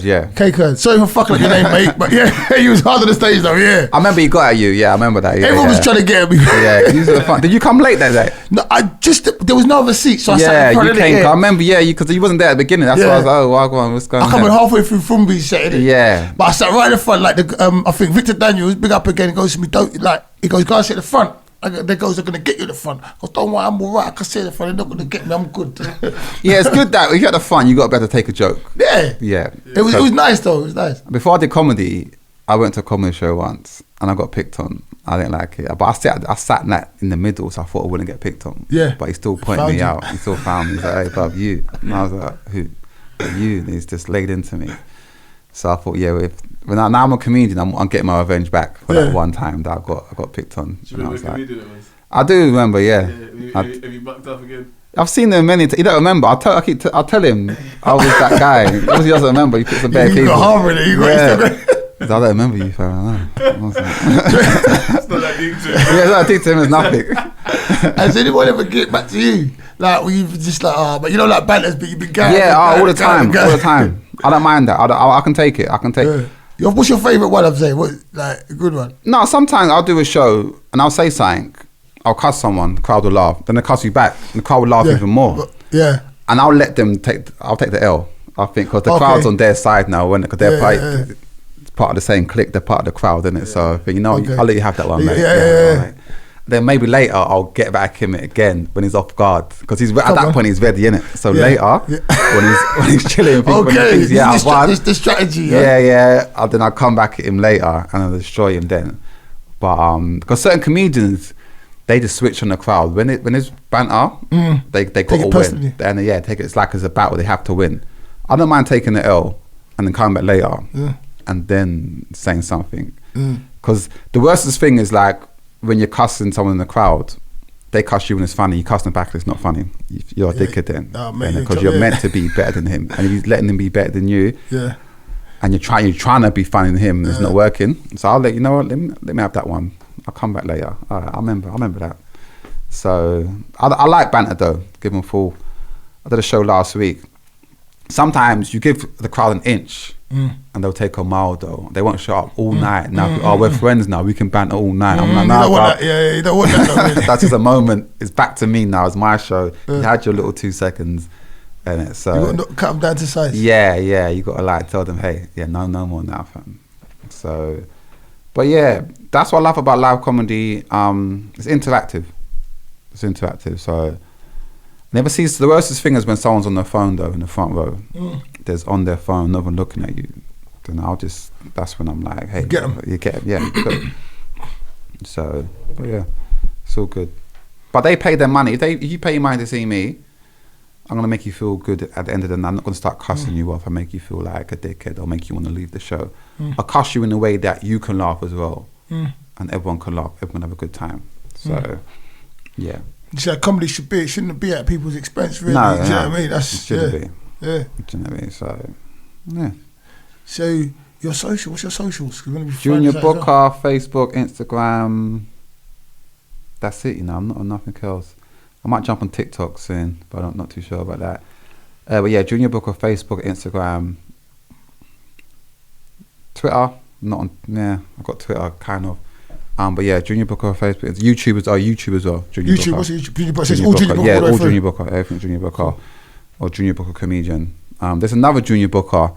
Yeah. K Curd. Sorry for fucking up your name, mate. But yeah, he was hard on the stage though, yeah. I remember he got at you. Yeah, I remember that. Yeah, everyone was trying to get at me. Yeah, you were fun. Did you come late that day? No, there was no other seat, so I sat in front of it. I remember, because you wasn't there at the beginning. That's why I was like, oh, what's going on? I come in halfway through Fumbi's set. Yeah. But I sat right in the front, like I think Victor Daniels, big up again, he goes to me, he goes, go and sit at the front. The girls are going to get you at the front. I goes, don't worry, I'm all right. I can stay at the front. They're not going to get me. I'm good. Yeah, it's good that if you're at the front, you got to be able to take a joke. Yeah. It was nice though. It was nice. Before I did comedy, I went to a comedy show once and I got picked on. I didn't like it, but I sat in the middle, so I thought I wouldn't get picked on. Yeah. But he still pointed me out. He still found me. He's like, hey, bruv, you. And I was like, who? You. And he's just laid into me. So I thought, now I'm a comedian, I'm getting my revenge back for that one time that I got picked on. Do you remember comedian it was? I do remember, yeah. Have you bucked up again? I've seen them many times. He don't remember. I'll tell him I was that guy. Obviously he doesn't remember. He put some bad people. You got harm in it. I don't remember you, fam. It's not that deep to him. Yeah, it's not deep to him. It's nothing. Has anyone ever get back to you? Like, were you just like, but you know, like banters, but you've been going. Yeah, all the time. I don't mind that. I can take it. What's your favourite one, I'm saying? What, like, a good one? No, sometimes I'll do a show and I'll say something. I'll cuss someone, the crowd will laugh. Then they cuss you back, and the crowd will laugh even more. Yeah. And I'll let them I'll take the L, I think, because the crowd's on their side now, because they're part of the same clique, they're part of the crowd, isn't it? So I think, I'll let you have that one, mate. Right. Then maybe later I'll get back him again when he's off guard, because at that point he's ready, innit? So later, when he's chilling, it's the strategy. Yeah. And then I'll come back at him later and I'll destroy him then. But because certain comedians, they just switch on the crowd when there's banter. They got to win, and take it. It's like it's a battle. They have to win. I don't mind taking the L and then coming back later and then saying something. Because the worstest thing is like when you're cussing someone in the crowd, they cuss you when it's funny. You cuss them back and it's not funny. You're a dickhead then, because you're meant to be better than him, and if he's letting him be better than you, and you're trying to be funny than him, and it's not working. So I'll let you know what. Let me have that one. I'll come back later. All right, I remember that. So I like banter though. Give them full. I did a show last week. Sometimes you give the crowd an inch and they'll take a mile though. They won't show up all night. Now, we're friends now. We can banter all night. I'm like, you don't want that. You don't want that. Though, that's just a moment. It's back to me now. It's my show. You had your little 2 seconds. And so you got to cut them down to size. Yeah. You got to tell them, hey, no more now, fam. So, but yeah, that's what I love about live comedy. It's interactive. So never sees the worst thing is when someone's on their phone though in the front row. There's on their phone, no one looking at you. Then that's when I'm like, hey, get them. You get them. Yeah, you got them. So, but yeah, it's all good. But they pay their money. If you pay your money to see me, I'm gonna make you feel good at the end of the night. I'm not gonna start cussing you off and make you feel like a dickhead or make you want to leave the show. I'll cuss you in a way that you can laugh as well, and everyone can laugh. Everyone have a good time. So, yeah. So comedy shouldn't be at people's expense, really. No, do you know what I mean? That's it shouldn't be. Yeah. Do you know what I mean? So, yeah. So your social, what's your socials? Junior Booker, Facebook, Instagram. That's it. I'm not on nothing else. I might jump on TikTok soon, but I'm not too sure about that. But yeah, Junior Booker, Facebook, Instagram, Twitter. Not on. Yeah, I've got Twitter kind of. But yeah, Junior Booker, Facebook, YouTube as well. YouTube, what's YouTube? Junior Booker. All Junior Booker. Yeah, all Junior Booker. Everything Junior Booker, or Junior Booker comedian. There's another Junior Booker.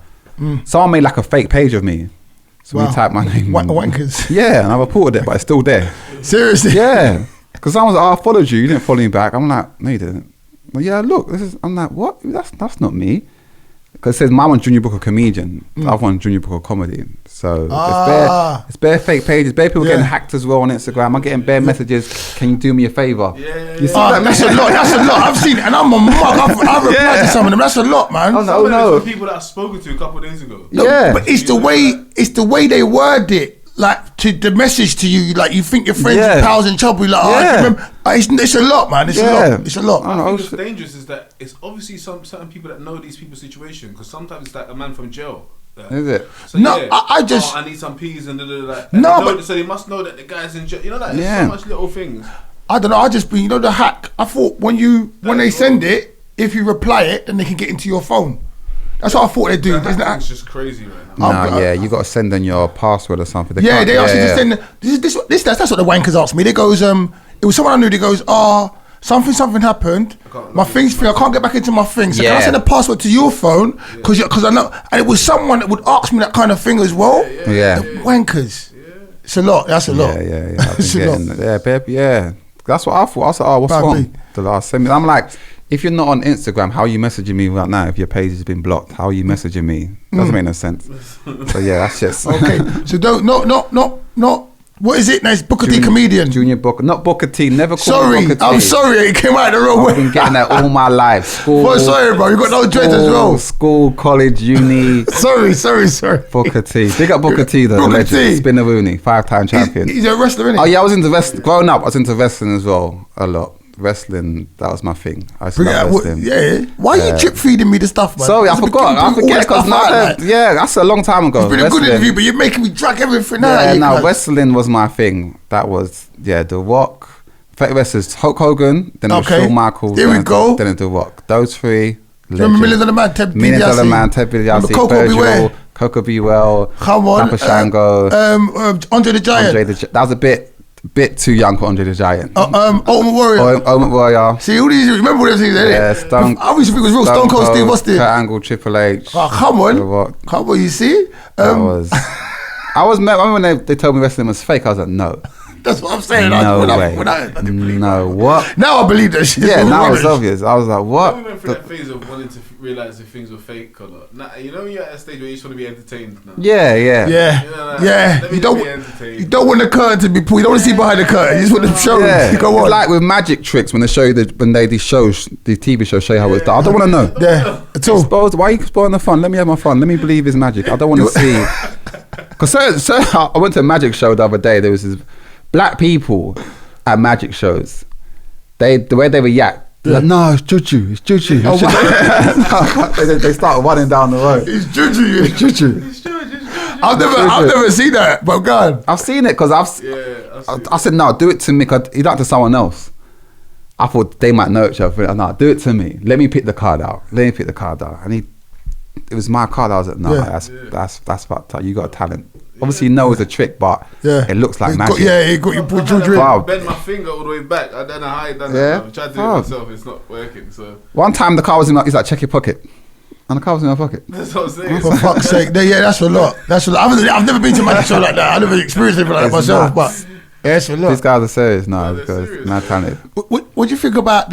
Someone made like a fake page of me. So we typed my name. Wankers. Yeah, and I reported it, but it's still there. Seriously? Yeah. Because someone was like, I followed you didn't follow me back. I'm like, no, you didn't. Well, yeah, look, I'm like, what? That's not me. Because it says my one's Junior Booker comedian, the other one's Junior Booker comedy. So it's bare fake pages, bare people getting hacked as well on Instagram. I'm getting bare messages. Can you do me a favour? Yeah. You see that? That's a lot. I've seen it, and I'm a mug. I've replied to some of them. That's a lot, man. Oh no. People that I've spoken to a couple of days ago. Yeah, but it's the way they word it. Like to the message to you, like you think your friends and pals in trouble. Like, it's a lot, man. It's a lot. I think what's dangerous is that it's obviously certain people that know these people's situation, because sometimes it's like a man from jail. Is it? So I need some peas and so they must know that the guy's in jail. You know, like there's so much little things. I don't know. I just been, the hack. I thought when they send it, if you reply it, then they can get into your phone. That's what I thought they'd do. It's just crazy right now. You got to send in your password or something. They asked you to send. That's what the wankers asked me. They goes, it was someone I knew. They goes, something happened. My thing's free. I can't get back into my thing. So can I send a password to your phone? Because I know, and it was someone that would ask me that kind of thing as well. The wankers. It's a lot. That's a lot. Yeah. It's a lot. Yeah, babe. Yeah, that's what I thought. I was like, oh, what's wrong? The last 7 minutes. I'm like, if you're not on Instagram, how are you messaging me right now? If your page has been blocked, how are you messaging me? Doesn't make no sense. So yeah, that's just okay. So not. What is it? Nice Booker T comedian. Junior Booker, not Booker T. Never call me Booker T. I'm sorry. It came out the wrong way. I've been getting that all my life. School. Well, sorry, bro. You got no dreads as well. School, college, uni. sorry. Booker T. Big up Booker T though. Booker the legend. T. Spinner Rooney, 5-time champion. He's a wrestler, isn't he? Oh yeah, I was into wrestling. Growing up, I was into wrestling as well a lot. Wrestling, that was my thing. I used to love wrestling. Yeah. Why are you drip feeding me the stuff, man? Sorry, I forget because yeah, that's a long time ago. It's been a good interview, but you're making me drag everything out. Yeah, no, wrestling was my thing. That was The Rock. Favorite wrestlers: Hulk Hogan, then it was Shawn Michaels. Here we go. Then The Rock. Those three. Remember Million Dollar Man, Ted DiBiase, Coco Beware, come on, Papa Shango, Andre the Giant. That was a bit too young for Andre the Giant. Ultimate Warrior. Ultimate Warrior. See, all these, remember all those things, yeah, Stone. I used to think it was real. Stone Cold Steve Austin. Kurt Angle, Triple H. Oh, come on, you see? I remember when they told me wrestling was fake, I was like, no. That's what I'm saying. No way. No, what? Now I believe that shit. Yeah, now it's obvious. I was like, what? We went through that phase of wanting to realise if things were fake or not. Now, you know, you're at a stage where you just want to be entertained now. Yeah. You don't want the curtain to be pulled. You don't want to see behind the curtain. You just want to show it. Go on. It's like with magic tricks when they show you these TV shows show you how it's done. I don't want to know. Yeah, at all. Why are you spoiling the fun? Let me have my fun. Let me believe it's magic. I don't want to see. Because I went to a magic show the other day. There was this black people at magic shows. The way they react. Like, no, it's juju. They start running down the road. It's juju. I've never seen that, but God, I've seen it because I said no, do it to me. Cause he done it to someone else. I thought they might know each other. No, do it to me. Let me pick the card out. And it was my card. I was like, no, that's fucked up. You got a talent. Obviously, you know it's a trick, but it looks like magic. He got you put juju in. I bent my finger all the way back. I don't know how I done that. I tried to do it myself. It's not working. So one time the car was in my, he's like, check your pocket. And the car was in my pocket. That's what I'm saying. For fuck's sake. Yeah, that's a lot. I've never been to a magic show like that. I've never experienced anything like that myself, but yeah, it's a lot. These guys are serious now because mad talented. What do you think about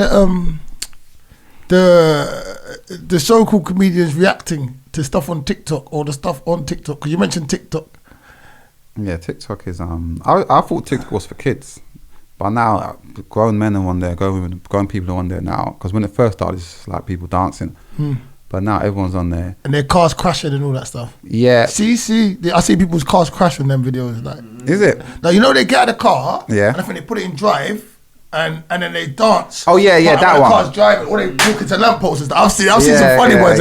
the so-called comedians reacting to stuff on TikTok or the stuff on TikTok? Because you mentioned TikTok. Yeah, TikTok is I thought TikTok was for kids, but now grown men are on there, grown people are on there now. Because when it first started, it's just like people dancing, but now everyone's on there and their cars crashing and all that stuff. Yeah, see, I see people's cars crash in them videos. Like, is it? Now you know they get out of the car, yeah, and I think they put it in drive. And then they dance. Oh yeah, that one. Cars driving, or they walk into lampposts and stuff. I've seen some funny ones.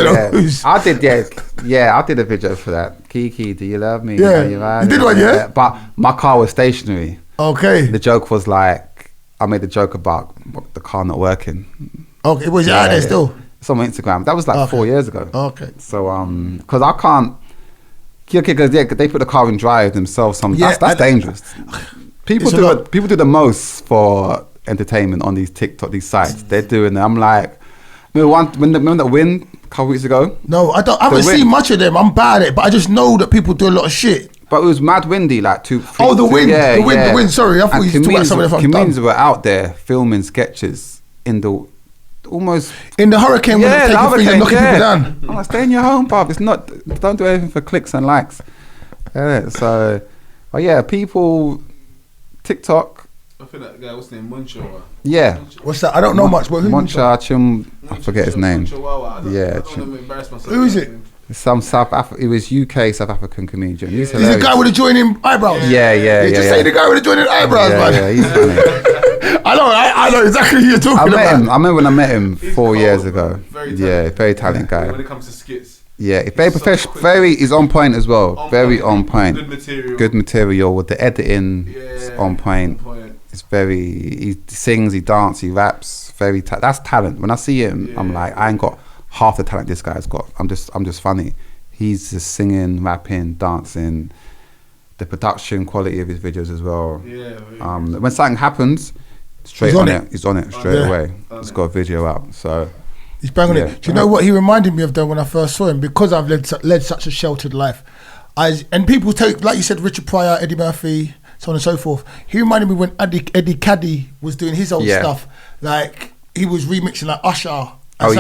I did, I did a video for that. Kiki, do you love me? Yeah, you did one, yeah. But my car was stationary. Okay. The joke was like, I made a joke about the car not working. Okay, was it out there still? It's on my Instagram. That was like 4 years ago. Okay. So because I can't. Because they put the car in drive themselves. That's dangerous. People do the most for entertainment on these TikTok, these sites. They're doing it. I'm like, remember that win a couple weeks ago? No, I haven't seen much of them. I'm bad at it, but I just know that people do a lot of shit. But it was mad windy, like the wind. Sorry, I thought you talking about some of the comedians were out there filming sketches in the almost in the hurricane when they're taking things and knocking people down. I'm like, stay in your home, bruv. It's not. Don't do anything for clicks and likes. So, but yeah, people. TikTok. I feel that guy, what's his name? Muncho. Yeah. What's that? I don't know much. Muncho, I forget his name. Yeah. Who is it? Some it was UK South African comedian. He's the guy with the joining eyebrows. Yeah. Just say the guy with the joining eyebrows, man. Yeah, he's funny. I know exactly who you're talking about. I remember when I met him 4 years ago. Very talented guy. When it comes to skits. Yeah, very professional. He's on point as well. Very on point. Good material with the editing. It's on point. It's he sings, he dances, he raps. That's talent. When I see him, I'm like, I ain't got half the talent this guy's got. I'm just funny. He's just singing, rapping, dancing. The production quality of his videos as well. Yeah. When something happens, he's on it straight away. He's got a video out. So. He's banging it. Do you know what he reminded me of though when I first saw him? Because I've led such a sheltered life. And people take, like you said, Richard Pryor, Eddie Murphy, so on and so forth. He reminded me when Eddie Caddy was doing his old stuff. Like, he was remixing like Usher. And We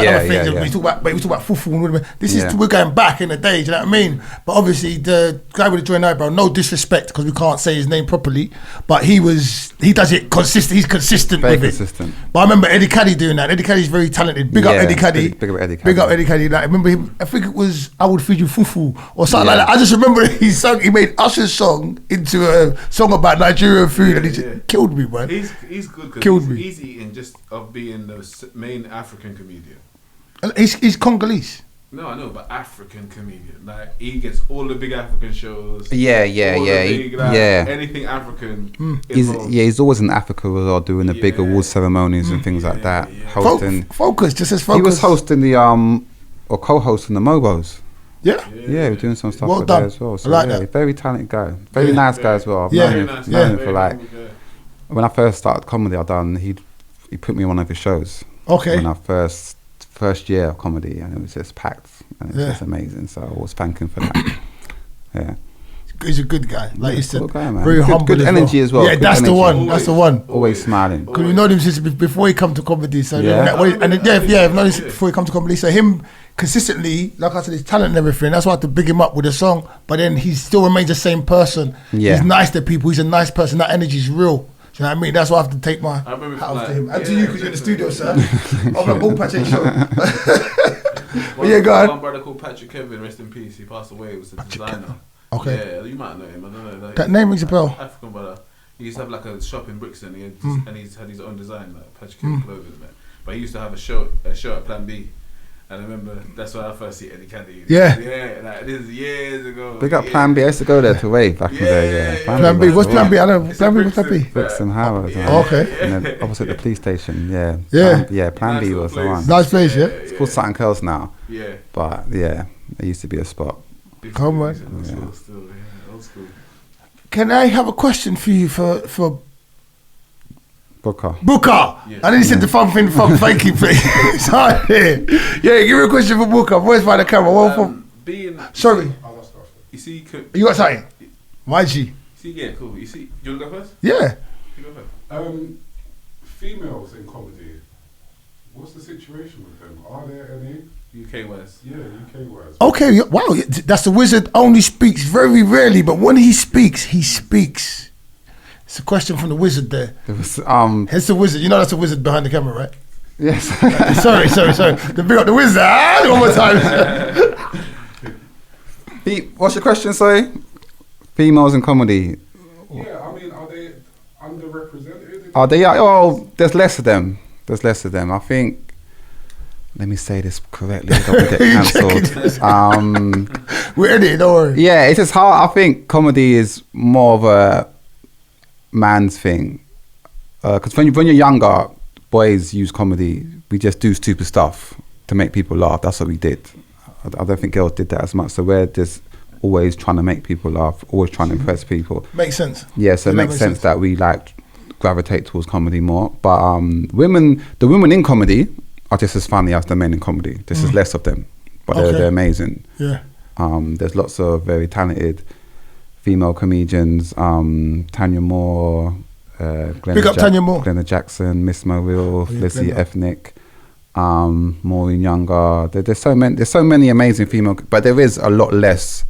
talk about Fufu. This is, we're going back in the day, do you know what I mean? But obviously, the guy with the joint eyebrow, no disrespect, because we can't say his name properly, but he does it consistent. He's consistent very with consistent. It. But I remember Eddie Caddy doing that. Eddie Caddy's very talented. Big up Eddie Caddy. Big up Eddie Caddy. Big up Eddie Caddy. Like, I remember him, I think it was I Would Feed You Fufu or something like that. I just remember he made Usher's song into a song about Nigerian food, and he just killed me, man. He's good because he's eating just of being the main African comedian. He's Congolese. No, I know, but African comedian. Like, he gets all the big African shows. Anything African. He's always in Africa as well, doing the big award ceremonies and things like that. Hosting. Focus, just as Focus. He was hosting the or co-hosting the Mobos. Yeah, he was doing some stuff there as well. So I like that. Very talented guy, very nice guy as well. I've known him for like when I first started comedy. He put me on one of his shows. Okay. When I first year of comedy, and it was just packed, and it was just amazing. So I was thanking for that. Yeah, he's a good guy. Like you said, cool guy, man. Very humble. Good energy as well. Yeah, that's the one. That's the one. Always smiling. Because we know him since before he come to comedy. So I've known him before he come to comedy. So him consistently, like I said, his talent and everything. That's why I have to big him up with a song. But then he still remains the same person. Yeah. He's nice to people. He's a nice person. That energy is real. You know what I mean? That's why I have to take my hat off to him. And to you, because you're in the studio, sir. I'm a ball patch show. Go ahead. One brother called Patrick Kevin, rest in peace. He passed away. He was a designer. Okay. Yeah, you might know him. I don't know. That name rings a bell. African brother. He used to have like a shop in Brixton. And he's had his own design, like Patrick Kevin clothing and that. But he used to have a show at Plan B. And I remember that's when I first see Eddie Caddy. Yeah. Yeah, like this is years ago. Big up Plan B. I used to go there to rave back in the day. Plan B. What's Plan B? I don't know. Plan B, what's Plan B? Brixton Howard. Okay. And then opposite the police station. Plan B was the one. Nice place, yeah? It's called something else now. Yeah. But it used to be a spot. Come on. Old school. Can I have a question for you for Booker. Yeah. I didn't say the fun thing. Thank you, please. Sorry. Yeah, give me a question for Booker. Where's by the camera? Sorry. You see, you got something? My G. Yeah, cool. You see, do you want to go first? Yeah. You go first. Females in comedy. What's the situation with them? Are there any? UK-wise. Yeah, UK-wise. Okay, wow. That's the wizard. Only speaks very rarely, but when he speaks, he speaks. It's a question from the wizard there. It's the wizard. You know that's the wizard behind the camera, right? Yes. sorry. The big up the wizard. One more time. What's your question, sorry? Females in comedy. Yeah, I mean, are they underrepresented? Are they? Oh, there's less of them. I think. Let me say this correctly. I don't get cancelled. We're editing, don't worry. Yeah, it's just hard. I think comedy is more of a man's thing. Because when you're younger, boys use comedy. We just do stupid stuff to make people laugh. That's what we did. I don't think girls did that as much. So we're just always trying to make people laugh, always trying to impress people. Makes sense. Yeah, so it makes sense that we gravitate towards comedy more. But the women in comedy are just as funny as the men in comedy. There's just less of them, but they're amazing. Yeah. There's lots of very talented female comedians. Tanya Moore, Tanya Moore, Glenna Jackson, Miss Mobile, Lizzie Ethnic, Maureen Younger. There's so many amazing female, but there is a lot less.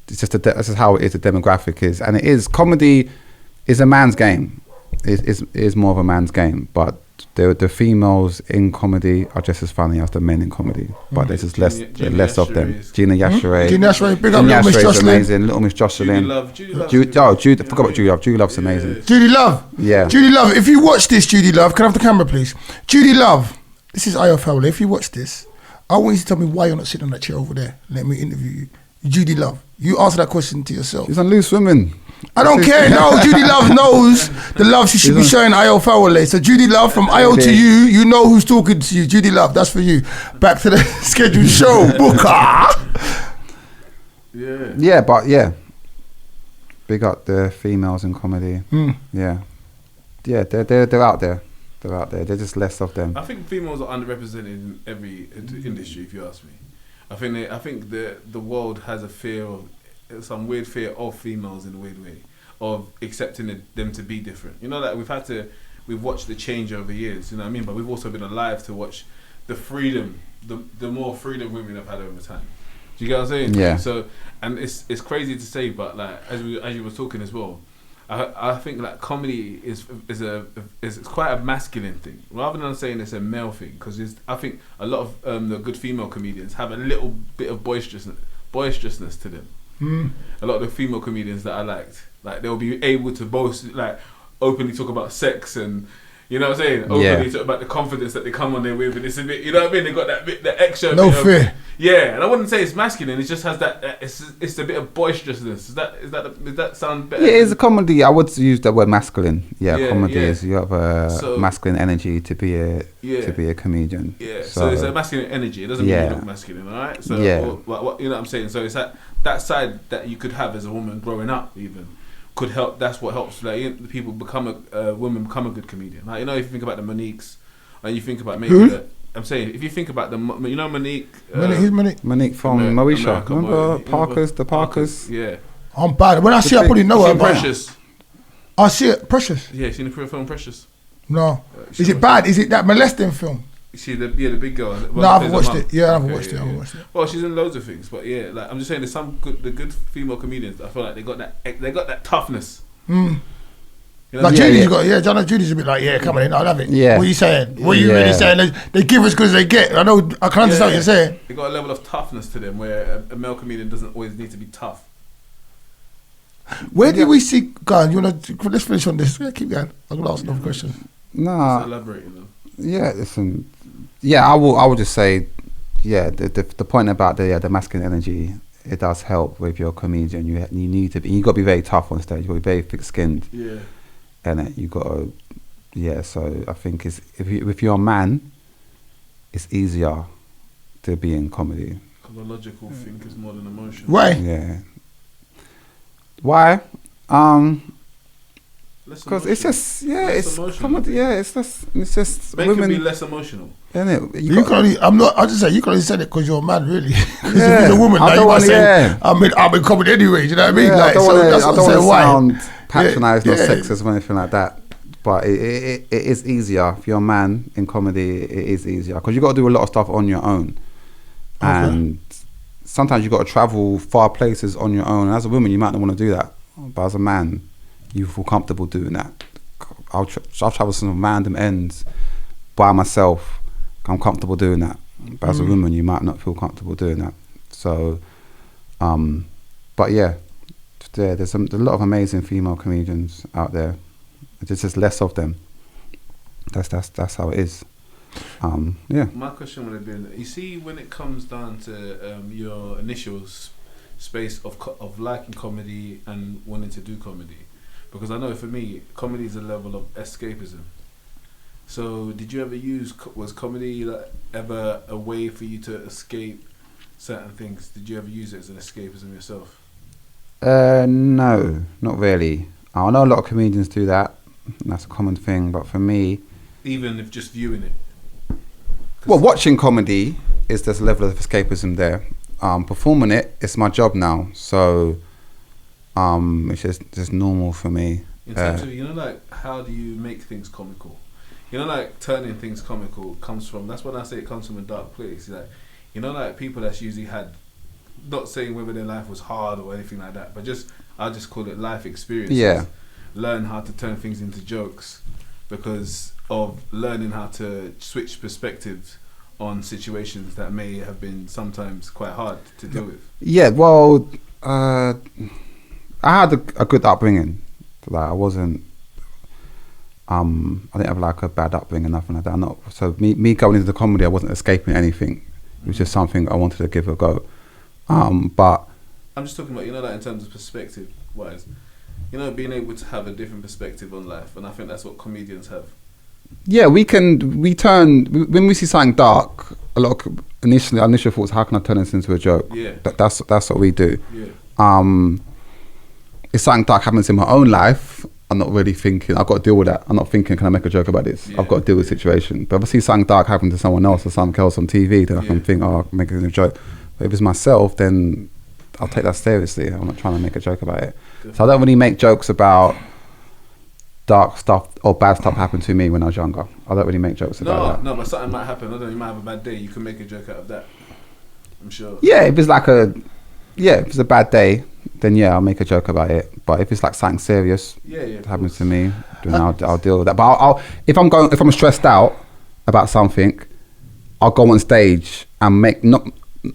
It's just this is how it is. The demographic is, and it is comedy is a man's game. It is more of a man's game, but the females in comedy are just as funny as the men in comedy, but there's just less of them. Gina Yashere. Gina Yashere, big up Little Miss Jocelyn. Amazing. Little Miss Jocelyn. Judy Love. Forgot about Judy Love. Judy Love's amazing. Judy Love. Yeah. Judy Love, if you watch this, Judy Love, can I have the camera, please? Judy Love, this is Fawole. If you watch this, I want you to tell me why you're not sitting on that chair over there. Let me interview you. Judy Love, you answer that question to yourself. She's on Loose Women. I don't care. No, Judy Love knows the love she should be showing Fawole. So Judy Love, from IO to you know who's talking to you. Judy Love, that's for you. Back to the scheduled show, Booker. Yeah. Big up the females in comedy. Yeah, they're out there. There's just less of them. I think females are underrepresented in every industry, if you ask me. I think the world has a fear of some weird fear of females in a weird way, of accepting them to be different. You know, like we've watched the change over years. You know what I mean? But we've also been alive to watch the freedom, the more freedom women have had over time. Do you get what I'm saying? Yeah. So, and it's crazy to say, but like as you were talking as well, I think like comedy is quite a masculine thing rather than saying it's a male thing, because I think a lot of the good female comedians have a little bit of boisterousness to them. A lot of the female comedians that I liked, like they'll be able to boast, like openly talk about sex and. You know what I'm saying? Openly talk about the confidence that they come on there with, and it's a bit, you know what I mean? They got that bit, the extra. No fear. Yeah, and I wouldn't say it's masculine. It just has that. It's a bit of boisterousness. Does that sound better? Yeah, it's a comedy. I would use the word masculine. Yeah, comedy is you have a masculine energy to be a comedian. Yeah, so it's a masculine energy. It doesn't mean you look masculine, all right? So you know what I'm saying? So it's that side that you could have as a woman growing up, even. Could help. That's what helps. Like people become women become a good comedian. Like, you know, if you think about the Moniques, and you think about maybe I'm saying if you think about Monique. Who's Monique? Monique from Moesha. Remember Parkers? The Parkers. Yeah. I'm bad. When I see her, I probably know her. Precious. I see it. Precious. Yeah, seen the film Precious. No. Is it bad? Is it that molesting film? She the big girl. No, I haven't watched it. Yeah, I haven't watched it. I haven't watched it. Well, she's in loads of things, but yeah, like I'm just saying, there's some good female comedians. I feel like they got that toughness. You know, like Judy's got, John and Judy's a bit like, come on in, I'll have it. Yeah. What are you saying? What are you really saying? They give as good as they get. I know, I can understand what you're saying. They got a level of toughness to them where a male comedian doesn't always need to be tough. Where did we see? Go on, let's finish on this. Yeah, keep going. I'm gonna ask another question. No. Elaborate, you know. Yeah, listen. Yeah, I will just say, the point about the masculine energy, it does help with your comedian. You need to be. You got to be very tough on stage. You got to be very thick-skinned. Yeah. And you got to. So I think if you're a man, it's easier to be in comedy. Because a logical think is more than emotion. Why? Yeah. Why? Because it's just comedy. Yeah, it's just men can be less emotional. Isn't it? You can only. I just say you can only say it because you're a man, really. Because if you're a woman, now you might say I'm in comedy anyway. Do you know what I mean? Yeah, like, I don't want to why. sound patronising or sexist or anything like that. But it is easier if you're a man in comedy. It is easier because you got to do a lot of stuff on your own, and sometimes you got to travel far places on your own. And as a woman, you might not want to do that, but as a man, you feel comfortable doing that. I'll travel some random ends by myself. I'm comfortable doing that. But as a woman, you might not feel comfortable doing that. So, but yeah, there's a lot of amazing female comedians out there. There's just less of them. That's how it is. My question would have been: you see, when it comes down to your initial space of liking comedy and wanting to do comedy. Because I know for me, comedy is a level of escapism. So, did you ever was comedy ever a way for you to escape certain things? Did you ever use it as an escapism yourself? No, not really. I know a lot of comedians do that. That's a common thing, but for me... Even if just viewing it? Well, watching comedy is there's a level of escapism there. Performing it, it's my job now, so... it's just normal for me. In terms of, how do you make things comical? Turning things comical comes from, that's when I say it comes from a dark place. People that's usually had, not saying whether their life was hard or anything like that, but I'll just call it life experiences. Yeah. Learn how to turn things into jokes because of learning how to switch perspectives on situations that may have been sometimes quite hard to deal with. Yeah, well, I had a good upbringing. I wasn't. I didn't have a bad upbringing, nothing like that. So me going into the comedy, I wasn't escaping anything. It was just something I wanted to give a go. But I'm just talking about in terms of perspective wise, being able to have a different perspective on life, and I think that's what comedians have. Yeah, we turn when we see something dark. A lot of our initial thoughts, how can I turn this into a joke? Yeah, that's what we do. Yeah. If something dark happens in my own life, I'm not really thinking, I've got to deal with that. I'm not thinking, can I make a joke about this? Yeah. I've got to deal with the situation. But if I see something dark happen to someone else or something else on TV, then I can think, I'll make it a joke. But if it's myself, then I'll take that seriously. I'm not trying to make a joke about it. So I don't really make jokes about dark stuff or bad stuff happened to me when I was younger. I don't really make jokes about that. No, but something might happen. I don't know, you might have a bad day. You can make a joke out of that. I'm sure. Yeah, if it's a bad day, then yeah, I'll make a joke about it. But if it's like something serious that happens to me, then I'll deal with that. But I'll if I'm stressed out about something, I'll go on stage and make not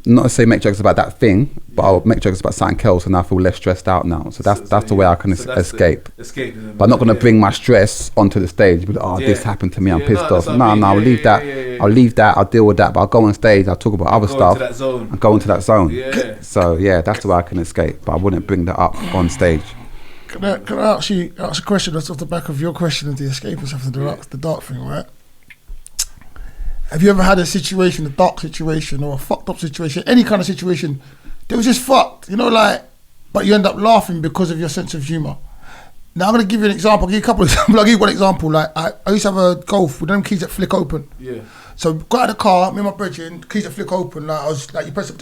to say make jokes about that thing, but I'll make jokes about something else, and I feel less stressed out now. So that's the way I can escape. But I'm not going to bring my stress onto the stage. Be like, this happened to me. I'm pissed off. No, I'll leave that. I'll leave that. I'll deal with that. But I'll go on stage. I'll talk about other stuff. And go into that zone. Yeah. So yeah, that's the way I can escape. But I wouldn't bring that up on stage. Can I ask a question that's off the back of your question of the escape and stuff, the dark thing, right? Have you ever had a dark situation or a fucked up situation, any kind of situation that was just fucked, but you end up laughing because of your sense of humour? Now I'm going to give you an example. I'll give you a couple of examples. I'll give you one example. Like I used to have a Golf with them keys that flick open. Yeah. So got out of the car, me and my brethren, keys that flick open. Like I was like, you press it,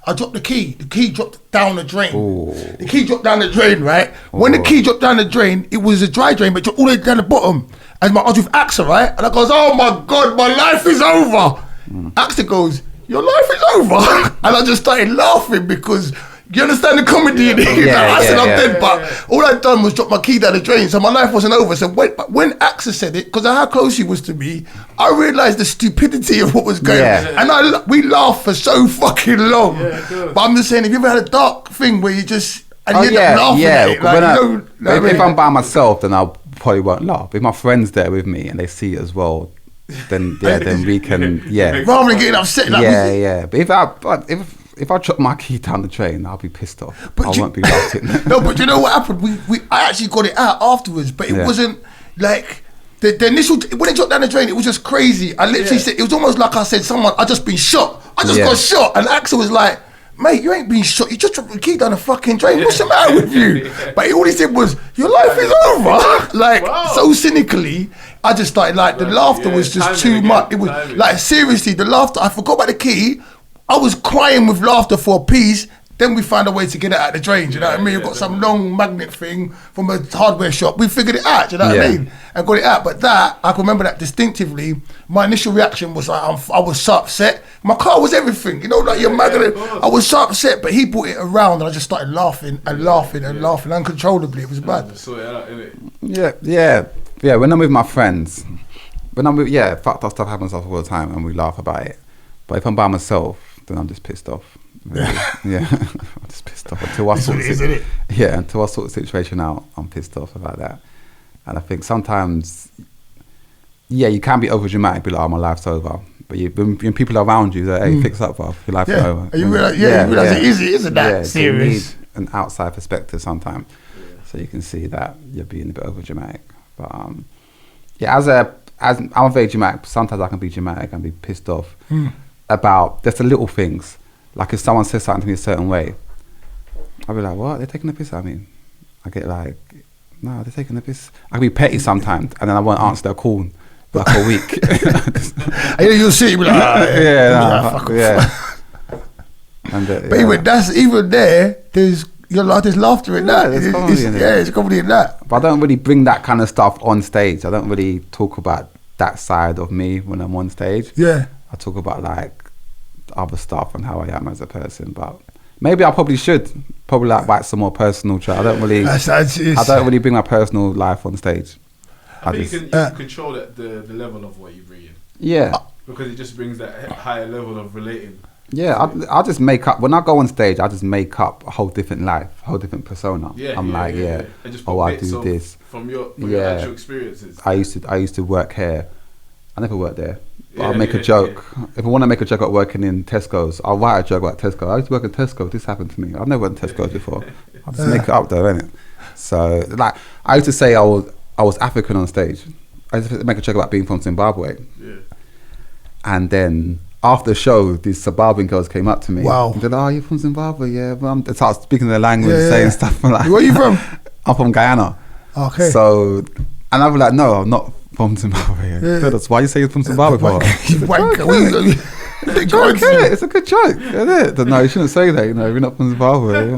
I dropped the key. The key dropped down the drain. Ooh. The key dropped down the drain, right? When the key dropped down the drain, it was a dry drain, but it dropped all the way down the bottom. And I was with AXA, right? And I goes, oh my God, my life is over. AXA goes, your life is over. And I just started laughing because you understand the comedy in it. I said I'm dead, but all I'd done was drop my key down the drain, so my life wasn't over. So when AXA said it, because of how close he was to me, I realised the stupidity of what was going on. And we laughed for so fucking long. But I'm just saying, have you ever had a dark thing where you just, and you end up laughing at it? If I'm by myself, then I'll probably won't laugh. If my friend's there with me and they see it as well, then we can rather than getting upset. But if I drop my key down the drain, I'll be pissed off. I won't be laughing. No, but you know what happened? I actually got it out afterwards, but it wasn't like the initial when it dropped down the drain. It was just crazy. I literally said it was almost like I said, I just been shot. I just got shot, and AXA was like, mate, you ain't been shot. You just dropped the key down the fucking drain. What's the matter with you? But all he said was, your life is over. So cynically, I just started the laughter was just too much. It was seriously, the laughter. I forgot about the key. I was crying with laughter for a piece. Then we found a way to get it out of the drain. Do you know what I mean? We've got some long magnet thing from a hardware shop. We figured it out. Do you know what I mean? And got it out. But that, I can remember that distinctively. My initial reaction was I was so upset. My car was everything. Your magnet. I was so upset. But he brought it around and I just started laughing and laughing and laughing uncontrollably. It was bad. Yeah. When I'm with my friends, fucked up stuff happens all the time and we laugh about it. But if I'm by myself, then I'm just pissed off. Really. I'm just pissed off until I sort the situation out. I'm pissed off about that, and I think sometimes, you can be over dramatic, be like, "Oh, my life's over," but when people are around you, they're, "Hey, fix up, bro. Your life's over." And you realize, it isn't that serious. You need an outside perspective sometimes, so you can see that you're being a bit over dramatic. But as I'm very dramatic. Sometimes I can be dramatic and be pissed off about just the little things. Like if someone says something to me a certain way, I'll be like, what? They're taking the piss out of me. I get like, no, they're taking the piss. I can be petty sometimes and then I won't answer their call for like a week. And you'll see, you'll be like, But even there, there's laughter in that. There's comedy in that. But I don't really bring that kind of stuff on stage. I don't really talk about that side of me when I'm on stage. Yeah. I talk about like other stuff and how I am as a person, but maybe I probably should write some more personal chat. I don't really bring my personal life on stage. I think you can control the level of what you bring in. Yeah, because it just brings that higher level of relating. Yeah, I just make up when I go on stage. I just make up a whole different life, a whole different persona. And just I do this from your actual experiences. I used to work here. I never worked there. I'll make a joke. If I want to make a joke about working in Tesco's, I'll write a joke about Tesco. I used to work in Tesco. This happened to me. I've never worked in Tesco's before. I'll just make it up though, innit? So, like, I used to say I was African on stage. I used to make a joke about being from Zimbabwe. Yeah. And then after the show, these Zimbabwean girls came up to me. Wow. And said, "Oh, you're from Zimbabwe, yeah." They started speaking their language, saying stuff like. Where are you from? I'm from Guyana. Okay. So, and I was like, "No, I'm not from Zimbabwe." Yeah. That's why you say you're from Zimbabwe, bro. joke, isn't it? It's a good joke, isn't it? No, you shouldn't say that. You know, you're not from Zimbabwe.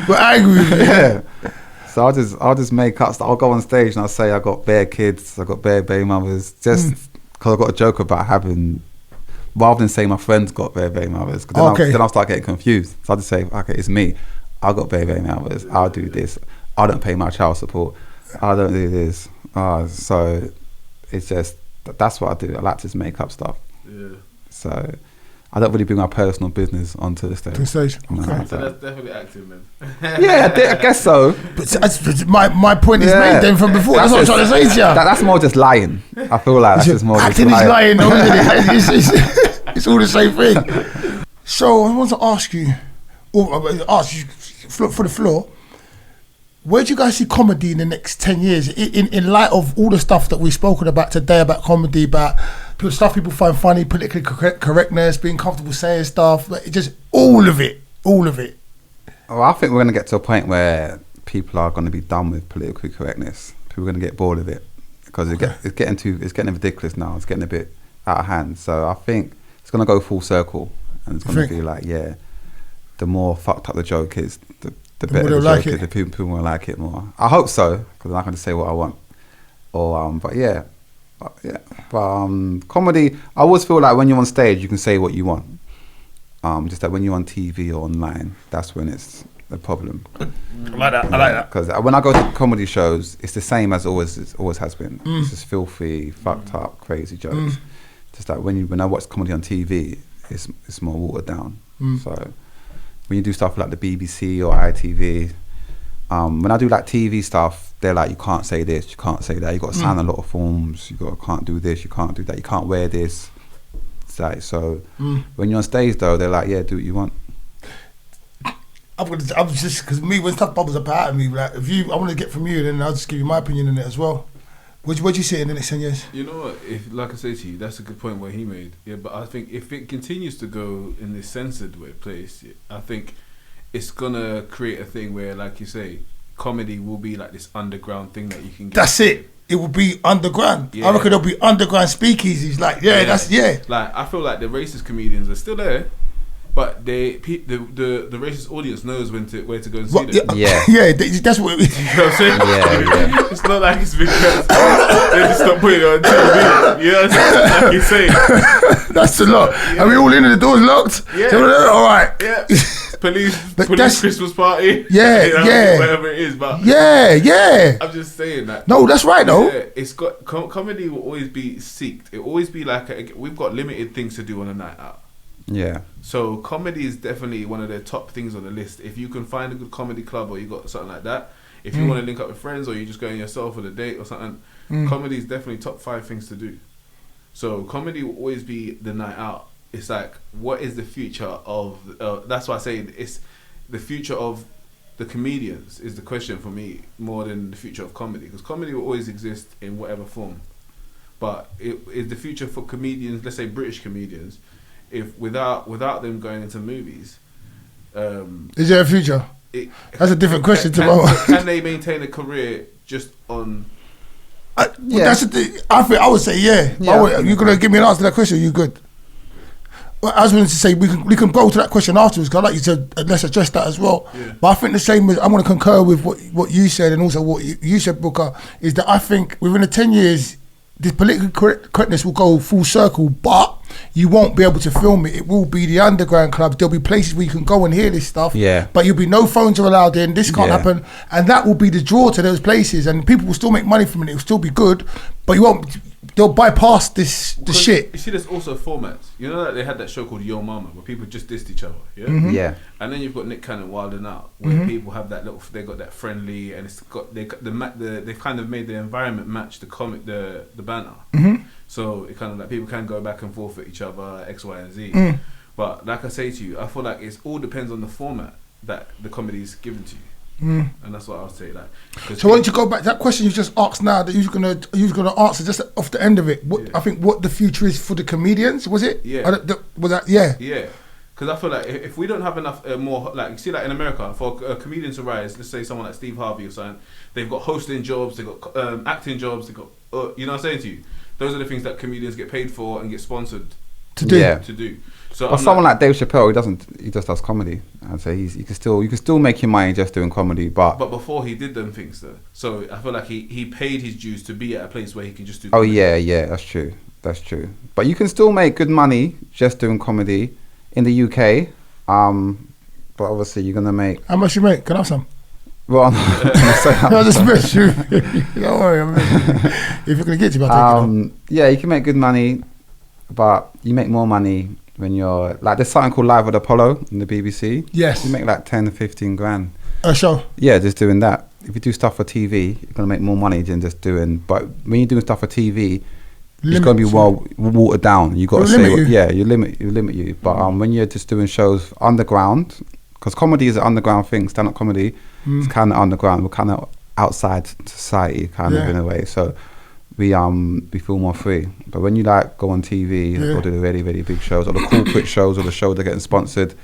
We're angry with you. Yeah. So I'll just make up. I'll go on stage and I'll say I got bare kids, I got bare baby mothers, just because I've got a joke about having. Rather than saying my friends got bare baby mothers, because then I'll start getting confused. So I'll just say, okay, it's me. I got bare baby mothers. I'll do this. I don't pay my child support. I don't do this. So it's just that's what I do. I like to just make up stuff. Yeah. So I don't really bring my personal business onto the stage. Okay. So that's definitely acting, man. Yeah, I guess so. But my point is made then from before. That's what I'm trying to say to you. That's more just lying. I feel like that's just more acting just lying. Acting is lying, though, isn't it? It's all the same thing. So I want to ask you, for the floor, where do you guys see comedy in the next 10 years? In light of all the stuff that we've spoken about today about comedy, about stuff people find funny, politically correctness, being comfortable saying stuff, like just all of it. Well, I think we're going to get to a point where people are going to be done with political correctness. People are going to get bored of it because it's getting ridiculous now. It's getting a bit out of hand. So I think it's going to go full circle, and it's going to be like, the more fucked up the joke is, the better the joke is. The people will like it more. I hope so, because I'm not going to say what I want. But comedy, I always feel like when you're on stage, you can say what you want. Just that when you're on TV or online, that's when it's the problem. I like that. Because when I go to comedy shows, it's the same as it always has been. It's just filthy, fucked up, crazy jokes. Just that when I watch comedy on TV, it's more watered down. So when you do stuff like the BBC or ITV, when I do like TV stuff, they're like, you can't say this, you can't say that, you got to sign a lot of forms, can't do this, you can't do that, you can't wear this. It's like, so when you're on stage though, they're like, yeah, do what you want. I'm just, because when stuff bubbles up out of me, like I want to get from you, then I'll just give you my opinion on it as well. What do you see in the next 10 years? You know what, like I say to you, that's a good point what he made. Yeah, but I think if it continues to go in this censored place, I think it's gonna create a thing where, like you say, comedy will be like this underground thing that you can get. That's it. It will be underground. Yeah. I reckon there'll be underground speakeasies. Like, Like, I feel like the racist comedians are still there, but the racist audience knows where to go and see them. That's what. You know what I'm saying? Yeah. It's not like it's because they just stop putting it on TV. You know what I'm saying? Like you say. That's a lot. Are we all in and the doors locked? Yeah. So, all right. Yeah. Police Christmas party. Yeah, you know, yeah. Whatever it is, but yeah. I'm just saying that. No, that's right though. Yeah, it's got comedy will always be seeked. It will always be like we've got limited things to do on a night out. Yeah. So comedy is definitely one of the top things on the list. If you can find a good comedy club or you got something like that, if you want to link up with friends or you just going yourself on a date or something, comedy is definitely top 5 things to do. So comedy will always be the night out. It's like, what is the future of? That's why I say it's the future of the comedians is the question for me more than the future of comedy, because comedy will always exist in whatever form. But it is the future for comedians. Let's say British comedians. If without them going into movies, is there a future? That's a different question can they maintain a career just on? That's the thing. I would say yeah. You're gonna give me an answer to that question. You good? Well, I was going to say we can go to that question afterwards, because I'd like you to let's address that as well. Yeah. But I think the same as I'm going to concur with what you said, and also what you said, Booker, is that I think within the 10 years, this political correctness will go full circle, but you won't be able to film it. It will be the underground clubs. There'll be places where you can go and hear this stuff. Yeah. But you'll be no phones are allowed in. This can't happen, and that will be the draw to those places. And people will still make money from it. It will still be good, but you won't. They'll bypass the shit. You see, there's also formats. You know that they had that show called Yo Mama where people just dissed each other. Yeah. Yeah. And then you've got Nick Cannon Wilding Out, where people have that little. They got that friendly, and it's got they've kind of made the environment match the comic, the banner. So it kind of like people can go back and forth at each other, X, Y, and Z. But like I say to you, I feel like it all depends on the format that the comedy is given to you. And that's what I'll say. Like, so why don't you go back to that question you just asked now that you're gonna answer just off the end of it? I think what the future is for the comedians, was it? Yeah. Was that? Yeah. Yeah. Because I feel like if we don't have enough more, like you see, like in America, for a comedian to rise, let's say someone like Steve Harvey or something, they've got hosting jobs, they've got acting jobs, they've got, you know what I'm saying to you. those are the things that comedians get paid for and get sponsored to do. Yeah. To do. So Well, someone like Dave Chappelle, he just does comedy. I'd say you can still make your money just doing comedy, but before he did them things though, so I feel like he paid his dues to be at a place where he can just do. oh comedy. yeah, that's true. But you can still make good money just doing comedy in the UK. But obviously you're gonna make. How much you make? Can I have some? Well, I'm not gonna say how No, much. just bet you. Don't worry. If you're gonna get you, I'll take it. Yeah, you can make good money, but you make more money when you're like there's something called Live with Apollo in the BBC. Yes. You make like 10 to 15 grand. A show. Yeah, just doing that. If you do stuff for TV, you're gonna make more money than just doing. But when you're doing stuff for TV, it's gonna be well watered down. You got to say, you limit you. But when you're just doing shows underground, because comedy is an underground thing. Stand-up comedy is kind of underground. We're kind of outside society, kind of in a way. So we feel more free. But when you like go on TV or do the really really big shows or the corporate shows or the shows that are getting sponsored,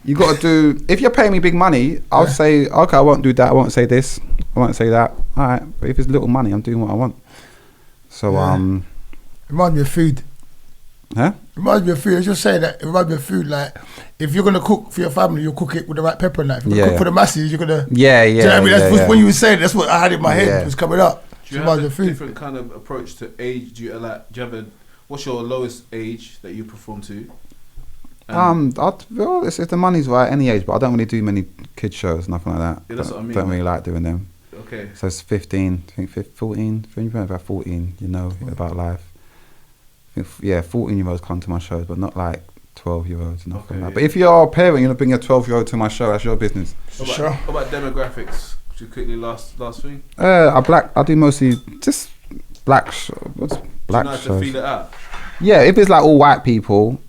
you got to do. If you're paying me big money, I'll say okay, I won't do that. I won't say this. I won't say that. All right. But if it's little money, I'm doing what I want. So Reminds me of food. Huh? Reminds me of food. I was just saying that. It reminds me of food. Like, if you're gonna cook for your family, you'll cook it with the right pepper and that. If you're gonna cook for the masses, you're gonna. Yeah. Do you know what I mean? That's when you were saying. That's what I had in my head. It was coming up. Do you have a different kind of approach to age? Do you have a? What's your lowest age that you perform to? Well, if the money's right, any age, but I don't really do many kids shows, nothing like that. Yeah, that's what I mean. Don't really like doing them. Okay. So it's 15, I think 14, about 14, you know, about life. I think, 14-year-olds come to my shows, but not like 12-year-olds, nothing like that. But if you're a parent, you're going to bring a 12-year-old to my show, that's your business. What about demographics? Could you quickly last thing? I do mostly just black shows. Do you know how to feel it out? Yeah, if it's like all white people,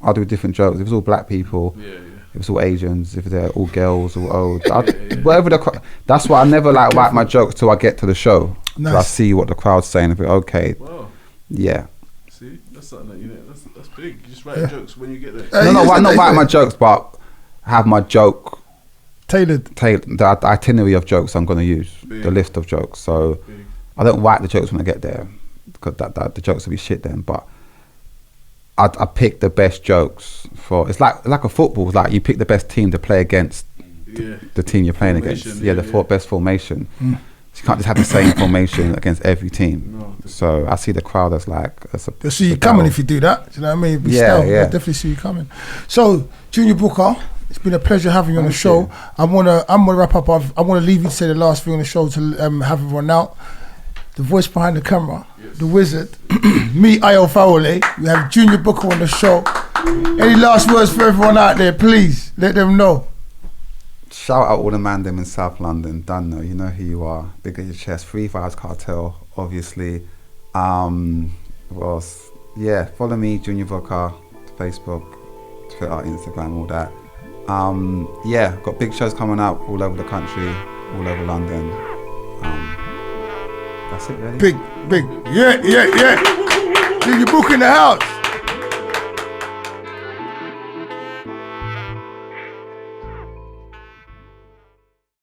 I'll do different jokes. If it's all black people, if it's all Asians, if they're all girls or old, whatever that's why I never like write my jokes till I get to the show. Nice. So I see what the crowd's saying. If okay, yeah. See, that's something that, you know, that's big. You just write jokes when you get there. No, not write my jokes, but have my joke tailored. The itinerary of jokes I'm going to use, the list of jokes. So I don't write the jokes when I get there because the jokes will be shit then. But I pick the best jokes for. It's like a football. It's like you pick the best team to play against the team you're playing against. Best formation. So you can't just have the same formation against every team. No, so I see the crowd as like. They'll see you coming if you do that. Do you know what I mean? They'll definitely see you coming. So Junior Booker, it's been a pleasure having you on the show. I'm gonna wrap up. I want to leave you to say the last thing on the show to have everyone out. The voice behind the camera, the wizard, me, Fawole. We have Junior Booker on the show. Any last words for everyone out there? Please let them know. Shout out all the man them in South London. Don't know, you know who you are. Big at your chest. 3 Vibes Cartel, obviously. Follow me, Junior Booker, Facebook, Twitter, Instagram, all that. Got big shows coming up all over the country, all over London. That's it, really. Big. Yeah. Junior Booker in the house.